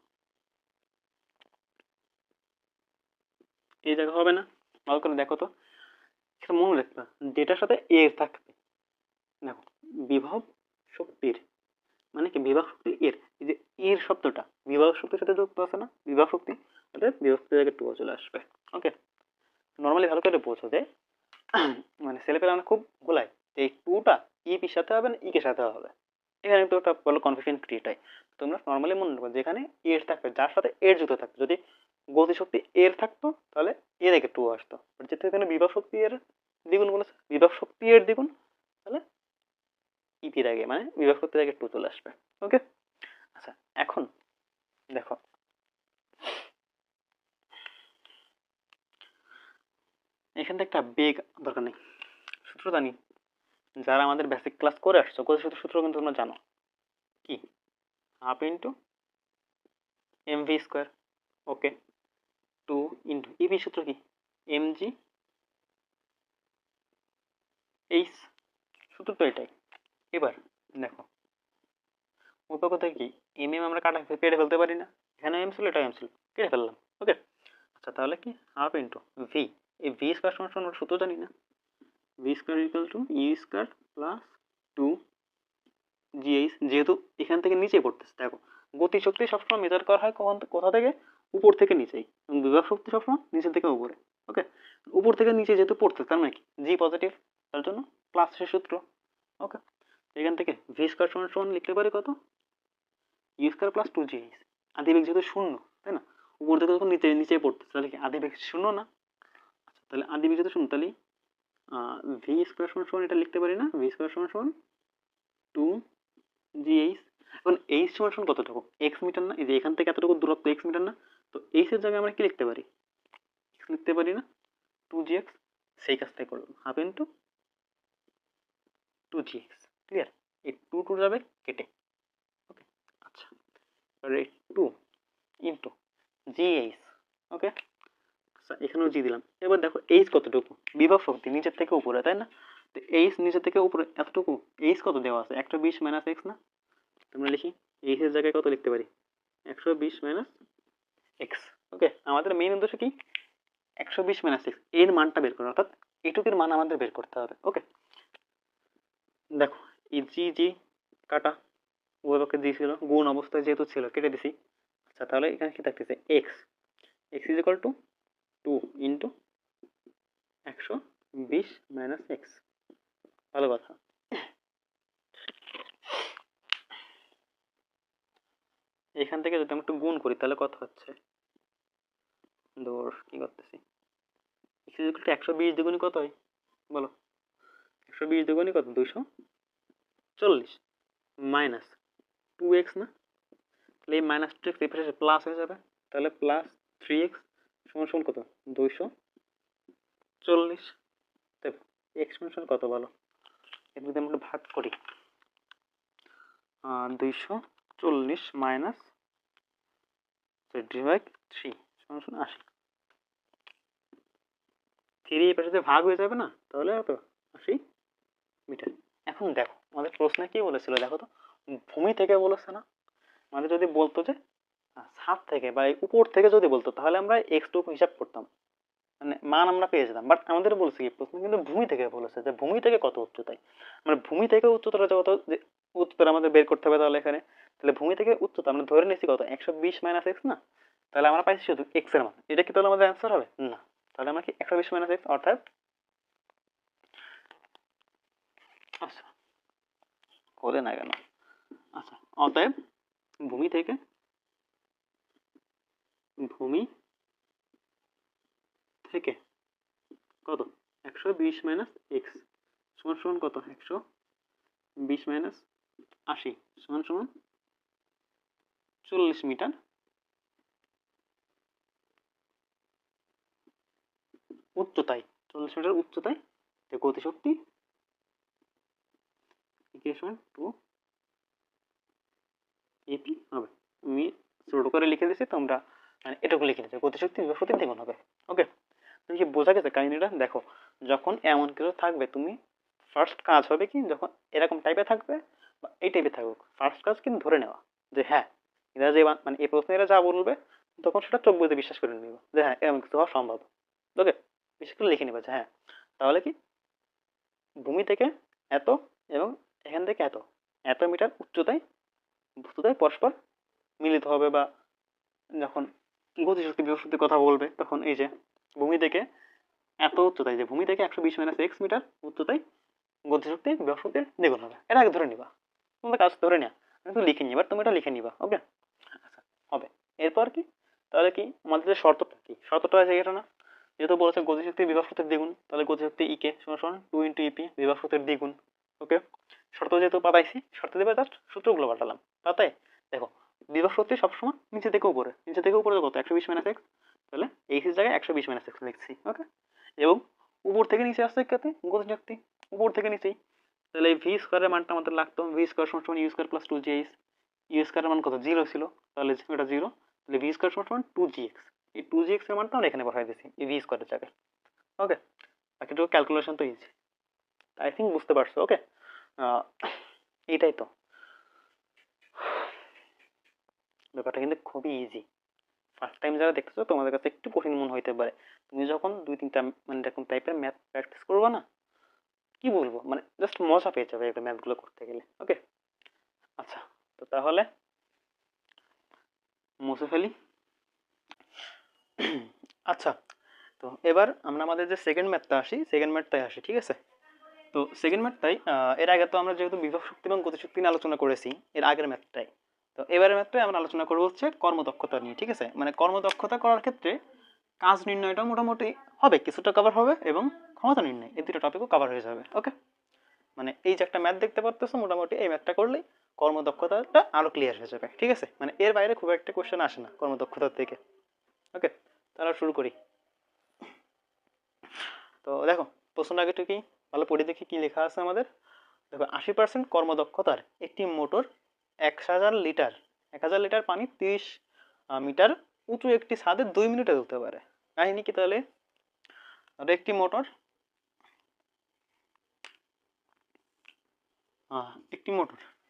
এই জায়গা হবে না, ভালো করে দেখো তো, এটা মনে রাখবা, যেটার সাথে এর থাকবে। দেখো বিভব শক্তির মানে কি, বিভব শক্তি এর, এই যে এর শব্দটা বিভব শক্তির সাথে যুক্ত আছে না, বিভব শক্তি, অর্থাৎ বিভব শক্তির জায়গায় টু চলে আসবে। ওকে, নর্মালি ভালো করে বোঝো যে মানে ছেলেপেলে আমরা খুব ভুলাই যে এই টুটা ইপির সাথে হবে না ইকের সাথে হবে, এখানে তো একটা বড় কনফিউশন ক্রিয়েট হয়। তোমরা নর্মালি মনে রাখো যেখানে এর থাকবে, যার সাথে এর যুক্ত থাকবে, যদি গতিশক্তি এর থাকতো তাহলে এর আগে টু আসতো, যেহেতু এখানে বিভব শক্তি এর দ্বিগুণ বলেছে, বিভব শক্তি এর দ্বিগুণ, তাহলে ইপির আগে মানে বিভব শক্তির আগে টু চলে আসবে। ওকে, আচ্ছা এখন দেখো এখান থেকে একটা বেগ দরকার নেই, সূত্র জানি, যারা আমাদের বেসিক ক্লাস করে আসছো গতিশক্তির সূত্র কিন্তু তোমরা জানো, কি হাফ ইন্টু এমভি স্কোয়ার, ওকে, টু ইন্টু ইভি সূত্র কি এমজি এইচ, সূত্র তো এটাই। এবার দেখো উপর কথা কি, এম এম আমরা কাটা কেটে ফেলতে পারি না, এখানে এম ছিল এটা এম ছিল, কেটে ফেললাম। ওকে, আচ্ছা তাহলে কি হাফ ইন্টু ভি, এই ভি স্কোয়ার সমান সমান আমরা সূত্র জানি না, v square equal to u square plus two g h, যেহেতু এখান থেকে নিচে পড়তেছে, দেখো গতিশক্তি সবসময় মেজার করা হয় কখন, কোথা থেকে, উপর থেকে নিচেই, এবং বিভব শক্তি সবসময় নিচে থেকে উপরে। ওকে, উপর থেকে নিচে যেহেতু পড়তেছে তার মানে কি জি পজিটিভ, তার জন্য প্লাস এর সূত্র। ওকে, এখান থেকে ভি স্কোয়ার সমান সমান লিখতে পারি কত, u square plus two g h, আদিবেগ যেহেতু শূন্য, তাই না, উপর থেকে যখন নিচে নিচে পড়তেছে তাহলে কি আদিবেগ শূন্য না? আচ্ছা তাহলে আদিবেগ যেহেতু শূন্য তাহলে ভি স্কোয়ার সমান সমান এটা লিখতে পারি না, ভি স্কোয়ার সমান সমান 2gh। এখন এইচ সমান সমান কতটুকু, এক্স মিটার না, এই যে এখান থেকে এতটুকু দূরত্ব এক্স মিটার না, তো এইচ এর জায়গায় আমরা কি লিখতে পারি, লিখতে পারি না 2gx, সেই কাজটাই করলাম, হাফ ইন্টু 2gx। ক্লিয়ার, এই 2 যাবে কেটে। ওকে, আচ্ছা, এবারে 2 ইন্টু জিএইচ। ওকে, এখানেও জি দিলাম। এবার দেখো এইচ কতটুকু, বিভব শক্তি নিচের থেকে উপরে, তাই না? তো এইচ নিচের থেকে উপরে এতটুকু, এইচ কত দেওয়া আছে, 120 মাইনাস এক্স না, তোমরা লিখি এইচ এর জায়গায় কত লিখতে পারি, 120 মাইনাস এক্স। ওকে, আমাদের মেইন উদ্দেশ্য কি, 120 মাইনাস এক্স এর মানটা বের করা, অর্থাৎ এটুকুর মান আমাদের বের করতে হবে। ওকে, দেখো এই জি জি কাটা, উভয় পক্ষে জি ছিল, গুণ অবস্থায় যেহেতু ছিল কেটে দিছি। আচ্ছা, তাহলে এখানে কি থাকতেছে, x, x is equal two 2 into 120 minus x. ভালো কথা, এখান থেকে যদি আমরা একটু গুণ করি তাহলে কত হচ্ছে, দূর কি করতেছি, এক্স ইজ ইকুয়াল টু 120 দ্বিগুণী কত হয় বলো, 120 দ্বিগুণী কত, 240 মাইনাস 2x না, তাহলে এই মাইনাস 2x এই পাশে প্লাস হয়ে যাবে, তাহলে প্লাস 3x সমান সমান কত, 240। দেখো এক্স সমান কত বলো, এটা যদি আমরা ভাগ করি, 240 মাইনাস 3 সমান সমান 80। 3 এই পাশে ভাগ হয়ে যাবে না, তাহলে কত, 80 মিটার। এখন দেখো আমাদের প্রশ্নে কি বলেছিল, দেখো তো ভূমি থেকে বলেছে না, আমাদের যদি বলতো যে ছাদ থেকে বা উপর থেকে যদি বলতো তাহলে আমরা এক্স টুকু হিসাব করতাম, মানে মান আমরা পেয়ে যেতাম। বাট আমাদের বলছে কি প্রশ্ন কিন্তু ভূমি থেকে বলেছে, যে ভূমি থেকে কত উচ্চতায়, মানে ভূমি থেকে উচ্চতাটা কত, যে উচ্চতা আমাদের বের করতে হবে। তাহলে এখানে তাহলে ভূমি থেকে উচ্চতা আমরা ধরে নিয়েছি কত, 120 মাইনাস এক্স না, তাহলে আমরা পাইছি শুধু এক্স এর মান, এটা কি তাহলে আমাদের অ্যান্সার হবে না, তাহলে আমরা কি 120 মাইনাস এক্স, অর্থাৎ আচ্ছা করে না কেন, আচ্ছা অতএব ভূমি থেকে, ভূমি থেকে কত, 120 মাইনাস এক্স সমান সমান কত, 120 মাইনাস 80 সমান সমান 40 মিটার উচ্চতায়, 40 মিটার উচ্চতায় গতিশক্তি ইকুয়েশন 2 এপি হবে। আমি ছোট করে লিখে দিয়েছি, তোমরা মানে এটুকু লিখে দিচ্ছি, গতিশক্তি বিভব শক্তির দ্বিগুণ হবে। ওকে, তুমি কি বোঝা গেছে কাহিনীটা? দেখো যখন এমন কিছু থাকবে, তুমি ফার্স্ট কাজ হবে কি, যখন এরকম টাইপের থাকবে বা এই টাইপের থাকুক, ফার্স্ট কাজ কিন্তু ধরে নেওয়া যে হ্যাঁ এরা যে মানে এই প্রশ্নে এরা যা বলবে, তখন সেটা চোখ বুঝে বিশ্বাস করে নিব যে হ্যাঁ এরকম কিছু হওয়া সম্ভব। ওকে, বিশেষ করে লিখে নিবা যে হ্যাঁ তাহলে কি ভূমি থেকে এত এবং এখান থেকে এত, এত মিটার উচ্চতায় বস্তুতায় পরস্পর মিলিত হবে, বা যখন গতিশক্তি বিভব শক্তির কথা বলবে তখন এই যে ভূমি থেকে এত উচ্চতায়, যে ভূমি থেকে 120 মাইনাস এক্স মিটার উচ্চতায় গতিশক্তি বিভব শক্তির দ্বিগুণ হবে, এটা আগে ধরে নিবা, তোমাদের কাজ ধরে নেওয়া, আমি তো লিখে নিবা, তুমি এটা লিখে নিবা। ওকে, আচ্ছা হবে। এরপর কি, তাহলে কি আমাদের যে শর্তটা, কি শর্তটা আছে এটা না, যেহেতু বলেছে গতিশক্তি বিভব শক্তির দ্বিগুণ, তাহলে গতিশক্তি ইকে সমান সমান 2 ইন্টু ইপি বিভব শক্তির দ্বিগুণ। ওকে, শর্ত যেহেতু পাতাইছি, শর্ত দেবে জাস্ট সূত্রগুলো পাঠালাম তাতে। দেখো বিভব শক্তি সবসময় নিচে থেকে উপরে, নিচে থেকে উপরে কত, 120 মাইনাস এক্স, তাহলে এইচ এর জায়গায় 120 মাইনাস এক্স লিখছি। ওকে, এবং উপর থেকে নিচে আসছে কাতে গতিশক্তি, উপর থেকে নিচেই, তাহলে এই ভি স্কোয়ারের মানটা আমাদের লাগতো, ভি স্কোয়ার সমান সমান you square plus 2gh, you স্কোয়ারের মান কত, 0 ছিল, তাহলে এটা 0, তাহলে ভি স্কোয়ার সমান সমান 2gx, এই 2gx এর মানটা আমরা এখানে বসাই দিয়েছি এই ভি স্কোয়ারের জায়গায়। ওকে, বাকিটুকু ক্যালকুলেশন তো ইজি, আই থিঙ্ক বুঝতে পারছো। ওকে, এইটাই তো ব্যাপারটা, কিন্তু খুবই ইজি। ফার্স্ট টাইম যারা দেখতেছো তোমাদের কাছে একটু কঠিন মনে হইতে পারে, তুমি যখন 2-3টা মানে এরকম টাইপের ম্যাথ প্র্যাকটিস করবে না, কি বলবো, মানে জাস্ট মজা পেয়ে যাবে এগুলো ম্যাথগুলো করতে গেলে। ওকে, আচ্ছা তো তাহলে মুছে ফেলি। আচ্ছা, তো এবার আমরা আমাদের যে সেকেন্ড ম্যাথটা আসি, সেকেন্ড ম্যাথটাই আসি, ঠিক আছে? তো সেকেন্ড ম্যাথটাই, এর আগে তো আমরা যেহেতু বিভব শক্তি এবং গতিশক্তি নিয়ে আলোচনা করেছি এর আগের ম্যাথটাই, তো এবারের ম্যাথটাই আমরা আলোচনা করবো হচ্ছে কর্মদক্ষতা নিয়ে, ঠিক আছে? মানে কর্মদক্ষতা করার ক্ষেত্রে কাজ নির্ণয়টা মোটামুটি হবে, কিছুটা কভার হবে এবং ক্ষমতা নির্ণয়, এই দুটো টপিকও কভার হয়ে যাবে। ওকে, মানে এই যে একটা ম্যাথ দেখতে পারতেছো, মোটামুটি এই ম্যাথটা করলেই কর্মদক্ষতাটা আরো ক্লিয়ার হয়ে যাবে। ঠিক আছে, মানে এর বাইরে খুব একটা কোশ্চেন আসে না কর্মদক্ষতার থেকে। ওকে, তাহলে শুরু করি। তো দেখো প্রশ্নটা আগে কি ভালো পড়ে দেখি কি লেখা আছে আমাদের। দেখো 80% কর্মদক্ষতার একটি মোটর 1000 লিটার পানি 30 মিটার উঁচু একটি ছাদে 2 মিনিটে তুলতে পারে। কাহিনী কি তাহলে? ধরো একটি মোটর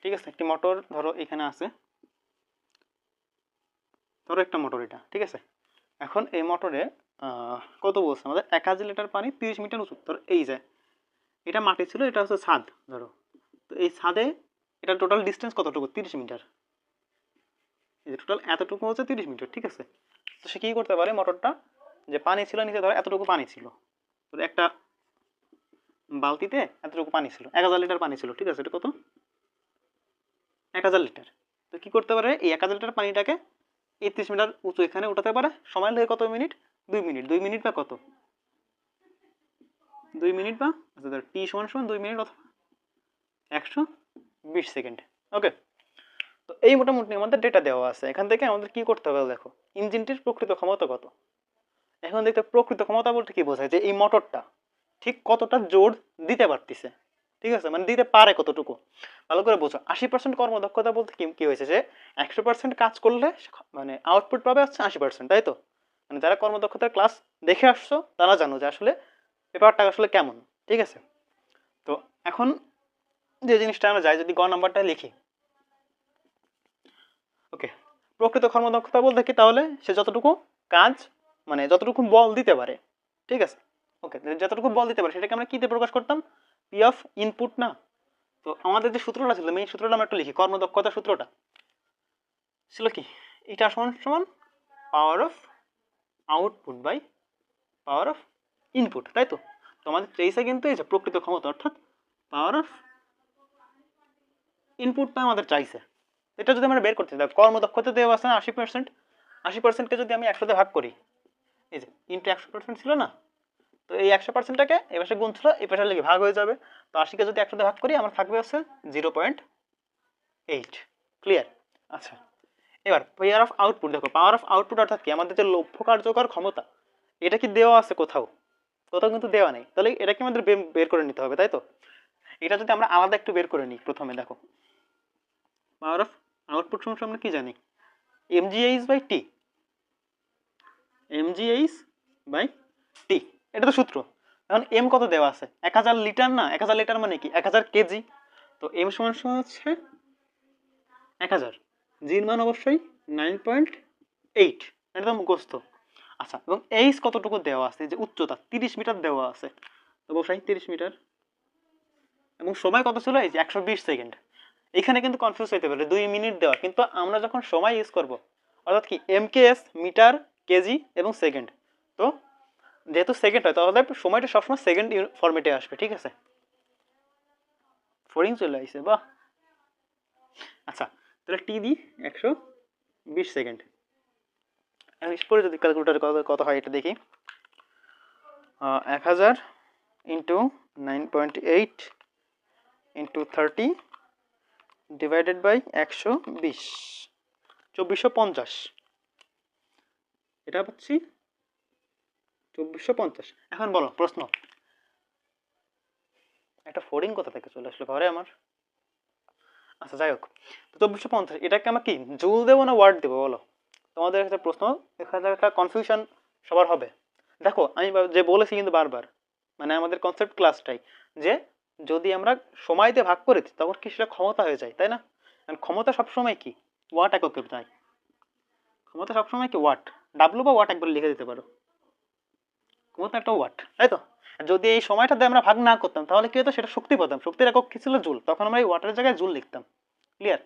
ঠিক আছে, একটি মোটর ধরো এখানে আছে, ধরো একটা মোটর এটা, ঠিক আছে। এখন এই মোটরে কত বলছে আমাদের, 1000 লিটার পানি 30 মিটার উঁচু। ধরো এই যে এটা মাটি ছিল, এটা হচ্ছে ছাদ ধরো, তো এই ছাদে এটা টোটাল ডিস্টেন্স কতটুকু, 30 মিটার। এই যে টোটাল এতটুকু হচ্ছে 30 মিটার, ঠিক আছে। তো সে কি করতে পারে, মোটরটা যে পানি ছিল নিচে, ধরো এতটুকু পানি ছিল, তো একটা বালতিতে এতটুকু পানি ছিল, 1000 লিটার পানি ছিল, ঠিক আছে। এটা কত, 1000 লিটার। তো কি করতে পারে, এই 1000 লিটার পানিটাকে 30 মিটার উঁচু এখানে উঠাতে পারে। সময় লাগে কত মিনিট, 2 মিনিট। 2 মিনিট বা কত, 2 মিনিট বা আচ্ছা ধর টি সমান 2 মিনিট অথবা 120 সেকেন্ড। ওকে, তো এই মোটামুটি আমাদের ডেটা দেওয়া আছে। এখান থেকে আমাদের কি করতে হবে দেখো, ইঞ্জিনটির প্রকৃত ক্ষমতা কত। এখন দেখতে প্রকৃত ক্ষমতা বলতে কি বোঝায়, যে এই মোটরটা ঠিক কতটা জোর দিতে পারতেছে, ঠিক আছে, মানে দিতে পারে কতটুকু। ভালো করে বোঝো, 80% কর্মদক্ষতা বলতে কি কি হয়েছে, যে 100% কাজ করলে মানে আউটপুট পাবে হচ্ছে 80%, তাই তো। মানে যারা কর্মদক্ষতার ক্লাস দেখে আসছো তারা জানো যে আসলে পেপারটা আসলে কেমন, ঠিক আছে। তো এখন যে জিনিসটা আমরা যাই, যদি গ নাম্বারটা লিখি, ওকে, প্রকৃত কর্মদক্ষতা বলতে কি, তাহলে সে যতটুকু কাজ মানে যতটুকু বল দিতে পারে, ঠিক আছে। ওকে, যতটুকু বল দিতে পারে সেটাকে আমরা কিতে প্রকাশ করতাম, পি অফ ইনপুট না। তো আমাদের যে সূত্রটা ছিল, মেইন সূত্রটা আমরা একটু লিখি, কর্মদক্ষতার সূত্রটা ছিল কি, এটা সমান সমান power of output by power of input, তাই তো। তো আমাদের চেয়েছে কিন্তু এই যে প্রকৃত ক্ষমতা, অর্থাৎ পাওয়ার অফ ইনপুটটা আমাদের চাইছে। এটা যদি আমরা বের করতে চাই, কর্মদক্ষতা দেওয়া আছে না 80%, 80%কে যদি আমি 100 ভাগ করি, এই যে ইন্টু 100% ছিল না, তো এই 100%টাকে এ পাশে গুণ ছিল, এই পাশে লিখে ভাগ হয়ে যাবে। তো 80কে যদি 100 ভাগ করি, আমার থাকবে হচ্ছে 0.8। ক্লিয়ার? আচ্ছা, এবার পাওয়ার অফ আউটপুট দেখো, পাওয়ার অফ আউটপুট অর্থাৎ কি, আমাদের যে লক্ষ্য কার্যকর ক্ষমতা, এটা কি দেওয়া আছে কোথাও, কোথাও কিন্তু দেওয়া নেই। তাহলে এটাকে আমাদের বের করে নিতে হবে, তাই তো। এটা যদি আমরা আলাদা একটু বের করে নিই, প্রথমে দেখো পাওয়ার অফ আউটপুট সমান আমরা কি জানি, mgh by t, mgh by t, এটা তো সূত্র। এখন এম কত দেওয়া আছে, 1000 লিটার না, 1000 লিটার মানে কি 1000 কেজি। তো এম সমান হচ্ছে 1000, জির মান অবশ্যই 9.8, এটা তো মুখস্থ। আচ্ছা, এবং এইচ কতটুকু দেওয়া আছে, যে উচ্চতা 30 মিটার দেওয়া আছে, তো অবশ্যই 30 মিটার। এবং সময় কত ছিল, এই যে 120 সেকেন্ড। এখানে কিন্তু কনফিউজ হইতে পারে, 2 মিনিট দেওয়া, কিন্তু আমরা যখন সময় ইউজ করব, অর্থাৎ কি এমকেএস, মিটার, কেজি এবং সেকেন্ড, তো যেহেতু সেকেন্ড হয় তাহলে সময়টা সবসময় সেকেন্ড ফরম্যাটে আসবে, ঠিক আছে। ফোরিং চলে আসছে, বাহ। আচ্ছা, তাহলে টি দি 120 সেকেন্ড। পরে যদি ক্যালকুলেটার কত হয় এটা দেখি, 1000 ইন্টু 9.8 ইন্টু 30 ডিভাইডেড বাই 120, 2450। এটা পাচ্ছি 2450। এখন বলো প্রশ্ন, একটা ফোরিং কোথা থেকে চলে আসলো ঘরে আমার। আচ্ছা যাই হোক, তো 2450, এটাকে আমরা কি জুল দেবো না ওয়ার্ড দেবো বলো। তোমাদের একটা প্রশ্ন, এখানে একটা কনফিউশন সবার হবে। দেখো আমি যে বলেছি কিন্তু বারবার, মানে আমাদের কনসেপ্ট ক্লাসটাই, যে যদি আমরা সময় দিয়ে ভাগ করেছি তখন কি সেটা ক্ষমতা হয়ে যায়, তাই না। ক্ষমতা সবসময় কি ওয়াট এককে যায়, ক্ষমতা সবসময় কি ওয়াট, ডাব্লু বা ওয়াট একবার লিখে দিতে পারো, ক্ষমতা একটা ওয়াট, তাই তো। যদি এই সময়টা দিয়ে আমরা ভাগ না করতাম তাহলে কি হতো, সেটা শক্তি পেতাম, শক্তির একক কি ছিল, জুল, তখন আমরা এই ওয়াটের জায়গায় জুল লিখতাম। ক্লিয়ার?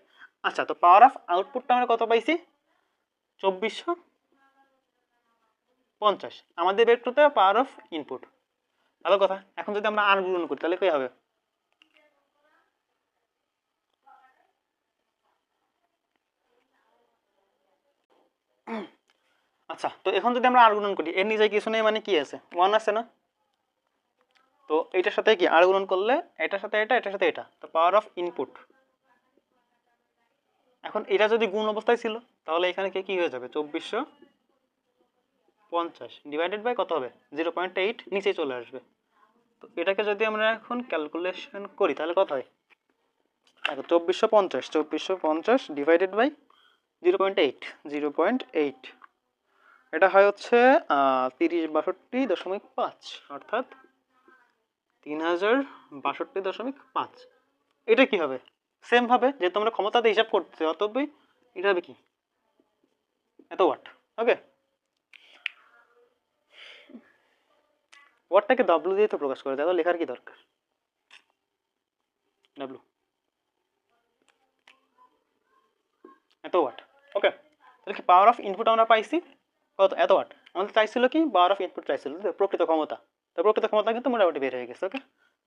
আচ্ছা, তো পাওয়ার অফ আউটপুটটা আমরা কত পাইছি, 2450। আমাদের বের করতে হবে পাওয়ার অফ ইনপুট। ভালো কথা। এখন যদি আমরা আর গুণন করি তাহলে কি হবে, আচ্ছা, তো এখন যদি আমরা আর গুণন করি, এর নিচে কিছু নেই মানে কি আছে, ওয়ান আছে না, তো এইটার সাথে কি আর গুণন করলে এটার সাথে এটা, এটার সাথে এটা, তো পাওয়ার অফ ইনপুট। এখন এটা যদি গুণ অবস্থায় ছিল তাহলে এখানে কি হয়ে যাবে, 2450 ডিভাইডেড বাই কত হবে, 0.8 নিচে চলে আসবে। তো এটাকে যদি আমরা এখন ক্যালকুলেশন করি তাহলে কত হয়, দেখো 2450 ডিভাইডেড বাই 0.8, এটা হয় হচ্ছে 3062.5, অর্থাৎ 3062.5। এটা কি হবে, সেম ভাবে যেহেতু আমরা ক্ষমতাতে হিসাব করছি অতএব এটা হবে কি, এত ওয়াট। ওকে, ওয়াটটাকে ডব্লিউ দিয়ে তো প্রকাশ করা যায়, লেখার কি দরকার, ডব্লিউ এত ওয়াট। ওকে, তাহলে কি পাওয়ার অফ ইনপুট আমরা পাইছি কত, এত ওয়াট। আমাদের চাইছিল কি, পাওয়ার অফ ইনপুট চাইছিল প্রকৃত ক্ষমতা, তো প্রকৃত ক্ষমতা কিন্তু মোটামুটি বের হয়ে গেছে। ওকে,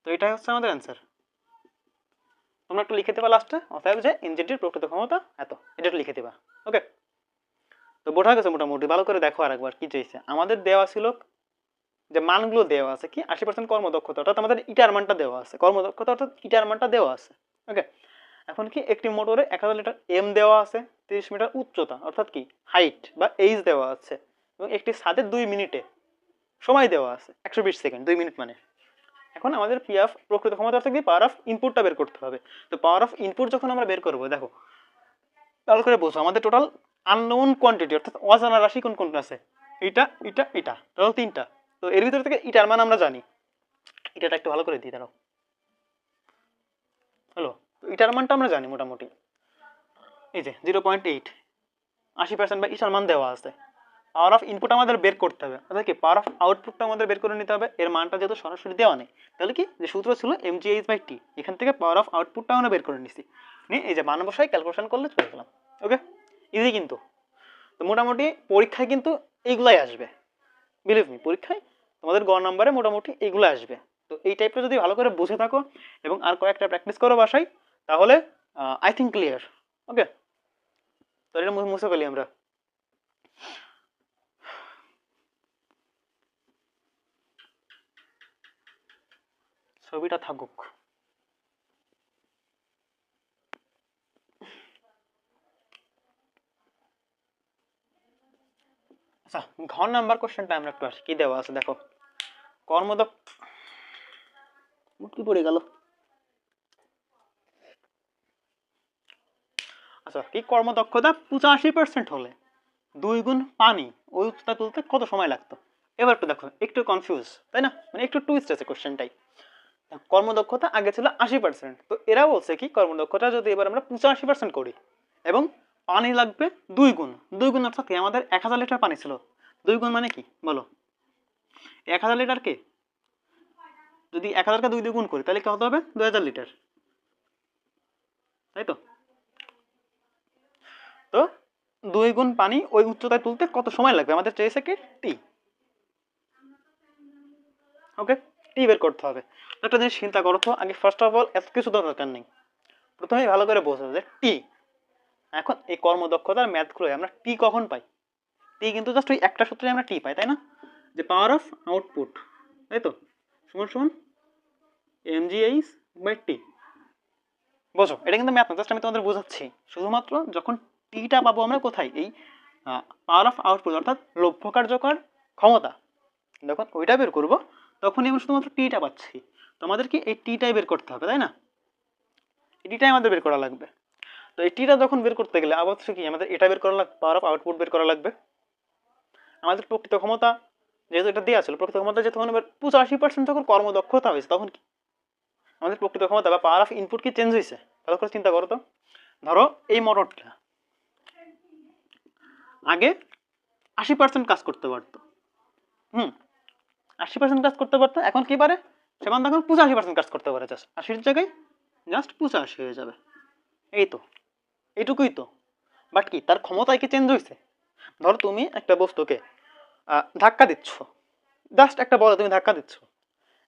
তো এটাই হচ্ছে আমাদের অ্যান্সার। তোমরা একটু লিখে দেবা লাস্টে, অতএব যে ইঞ্জিনটির প্রকৃত ক্ষমতা এত, এটা একটু লিখে দেবা। ওকে, তো বোঝা গেছে মোটামুটি, ভালো করে দেখো আরেকবার কি চাইছে। আমাদের দেওয়া ছিল যে মানগুলো দেওয়া আছে কি 80% কর্মদক্ষতা, অর্থাৎ আমাদের ইটার মানটা দেওয়া আছে, কর্মদক্ষতা অর্থাৎ ইটার মানটা দেওয়া আছে। ওকে, এখন কি একটি মোটরে 1000 লিটার এম দেওয়া আছে, 30 মিটার উচ্চতা অর্থাৎ কি হাইট বা এইচ দেওয়া আছে, এবং একটি ছাদের 2 মিনিটে সময় দেওয়া আছে 120 সেকেন্ড, 2 মিনিট মানে। এখন আমাদের পি অফ প্রকৃত ক্ষমতা অর্থাৎ কি পাওয়ার অফ ইনপুটটা বের করতে হবে। তো পাওয়ার অফ ইনপুট যখন আমরা বের করবো, দেখো ভালো করে বোঝো, আমাদের টোটাল আননোন কোয়ান্টিটি অর্থাৎ অজানা রাশি কোন কোনটা আছে, এটা এটা এটা, টোটাল 3টা। তো এর ভিতর থেকে ইটার মান আমরা জানি, এটাটা একটু ভালো করে দিই দাঁড়াও। হলো, তো ইটার মানটা আমরা জানি মোটামুটি, এই যে 0.8, 80% বা ইটার মান দেওয়া আছে। পাওয়ার অফ ইনপুট আমাদের বের করতে হবে, অর্থাৎ কি পাওয়ার অফ আউটপুটটা আমাদের বের করে নিতে হবে। এর মানটা যেহেতু সরাসরি দেওয়া নেই, তাহলে কি যে সূত্র ছিল mgh/t, এখান থেকে পাওয়ার অফ আউটপুটটা আমরা বের করে নিছি, নিয়ে এই যে মান বসাই ক্যালকুলেশন করলে চলে গেলাম। ওকে, ইজি কিন্তু। তো মোটামুটি পরীক্ষায় কিন্তু এইগুলাই আসবে, বিলিভ মি, পরীক্ষায় তোমাদের গ নাম্বারে মোটামুটি এইগুলো আসবে। তো এই টাইপটা যদি ভালো করে বুঝে থাকো এবং আর কয়েকটা প্র্যাকটিস করো বাসায়, তাহলে আই থিঙ্ক ক্লিয়ার। ওকে, তো এটা মুছে ফেলি আমরা। ছবিটা থাকুক। আচ্ছা, ঘর নাম্বার কোশ্চেনটা আমরা একটু আসি, কি দেওয়া আছে দেখো, কর্মদক্ষ কি পড়ে গেল। আচ্ছা, কি কর্মদক্ষতা 85% হলে 2 গুণ পানি ওই উচ্চতা তুলতে কত সময় লাগতো। এবার একটু দেখো, একটু কনফিউজ তাই না, মানে একটু টুইস্ট আছে কোশ্চেনটাই। কর্মদক্ষতা আগে ছিল 80%, তো এরা বলছে কি কর্মদক্ষতা যদি এবার আমরা 85% করি এবং পানি লাগবে 2 গুণ, 2 গুণ অর্থাৎ কি আমাদের 1000 লিটার পানি ছিল, 2 গুণ মানে কি বলো, 1000 লিটারকে যদি 1000কে 2 দিয়ে গুণ করি তাহলে কত হবে, 2000 লিটার, তাই তো। তো 2 গুণ পানি ওই উচ্চতায় তুলতে কত সময় লাগবে, আমাদের চেয়েছে কি টি। ওকে, টি বের করতে হবে। একটা জিনিস চিন্তা করো তো, আগে ফার্স্ট অফ অল এত কিছু দরকার নেই, প্রথমেই ভালো করে বোঝো যে টি। এখন এই কর্মদক্ষতার ম্যাথগুলো আমরা টি কখন পাই, টি কিন্তু জাস্ট ওই একটা সূত্রে আমরা টি পাই, তাই না, যে পাওয়ার অফ আউটপুট, তাই তো, সমান সমান mgh/t। বোঝো, এটা কিন্তু ম্যাথ না, জাস্ট আমি তোমাদের বোঝাচ্ছি। শুধুমাত্র যখন টিটা পাবো আমরা কোথায়, এই পাওয়ার অফ আউটপুট অর্থাৎ লভ্য কার্যকর ক্ষমতা, যখন ওইটা বের করবো তখনই আমরা শুধুমাত্র টিটা পাচ্ছি। তো আমাদের কি এই টিটাই বের করতে হবে, তাই না, এই টিটাই আমাদের বের করা লাগবে। তো এই টিটা যখন বের করতে গেলে অবশ্যই কি আমাদের এটা বের করা লাগবে, পাওয়ার অফ আউটপুট বের করা লাগবে। আমাদের প্রকৃত ক্ষমতা যেহেতু এটা দেওয়া ছিল, প্রকৃত ক্ষমতা যেহেতু 85% যখন কর্মদক্ষতা হয়েছে, তখন কি আমাদের প্রকৃত ক্ষমতা বা পাওয়ার অফ ইনপুট কি চেঞ্জ হয়েছে, ভালো করে চিন্তা করো তো। ধরো এই মোটরটা আগে 80% কাজ করতে পারতো, 80% কাজ করতে পারতো, এখন কি পারে, সেখান তখন 85% কাজ করতে পারে, জাস্ট 80 জায়গায় জাস্ট 85 হয়ে যাবে, এই তো, এইটুকুই তো। বাট কি তার ক্ষমতায় কি চেঞ্জ হয়েছে। ধরো তুমি একটা বস্তুকে ধাক্কা দিচ্ছ, জাস্ট একটা বলে তুমি ধাক্কা দিচ্ছ,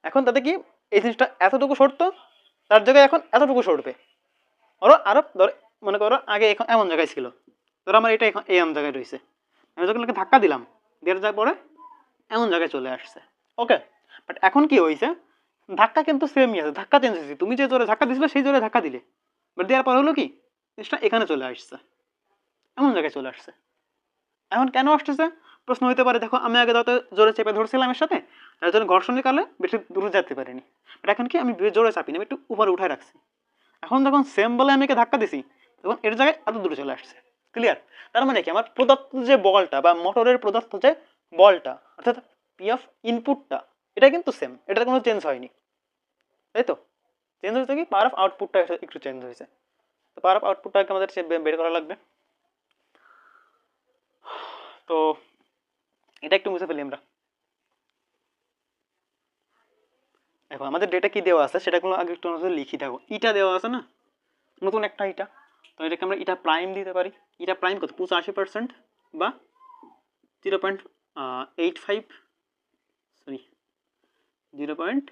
এখন তাতে কি এই জিনিসটা এতটুকু সরতো, তার জায়গায় এখন এতটুকু সরবে। আরো ধরো মনে করো আগে এখন এমন জায়গায় ছিল, ধরো আমার এটা এখন এমন জায়গায় রয়েছে, আমি যখন ধাক্কা দিলাম, দিয়ে যাওয়ার পরে এমন জায়গায় চলে আসছে। ওকে, বাট এখন কি হয়েছে, ধাক্কা কিন্তু সেমই আছে, ধাক্কা চেঞ্জ হয়েছে, তুমি যে জোরে ধাক্কা দিছিলে সেই জোরে ধাক্কা দিলে, বাট দেওয়ার পর হলো কি জিনিসটা এখানে চলে আসছে, এমন জায়গায় চলে আসছে। এখন কেন আসতেছে প্রশ্ন হইতে পারে, দেখো আমি আগে যত জোরে চেপে ধরছিলাম এর সাথে, তার জন্য ঘর্ষণের কারণে বেশি দূরে যেতে পারিনি, বাট এখন কি আমি জোরে চাপিনি, আমি একটু উপরে উঠায় রাখছি, এখন যখন সেম বলে আমি একে ধাক্কা দিছি তখন এর জায়গায় এত দূরে চলে আসছে। ক্লিয়ার? তার মানে কি আমার প্রদত্ত যে বলটা বা মোটরের প্রদত্ত যে বলটা অর্থাৎ পি অফ ইনপুটটা এটা কিন্তু সেম, এটার কোনো চেঞ্জ হয়নি, তাই তো? চেঞ্জ হয়েছে কি পাওয়ার অফ আউটপুটটা একটু চেঞ্জ হয়েছে, তো পাওয়ার অফ আউটপুটটাকে আমাদের বের করা লাগবে। তো এটা একটু মুছে ফেলি আমরা। দেখো আমাদের ডেটা কি দেওয়া আছে সেটাগুলো আগে একটু লিখি। দেখো ইটা দেওয়া আছে না, নতুন একটা ইটা, তো এটাকে আমরা ইটা প্রাইম দিতে পারি। ইটা প্রাইম কত 85% বা 0.85, সরি 0.85,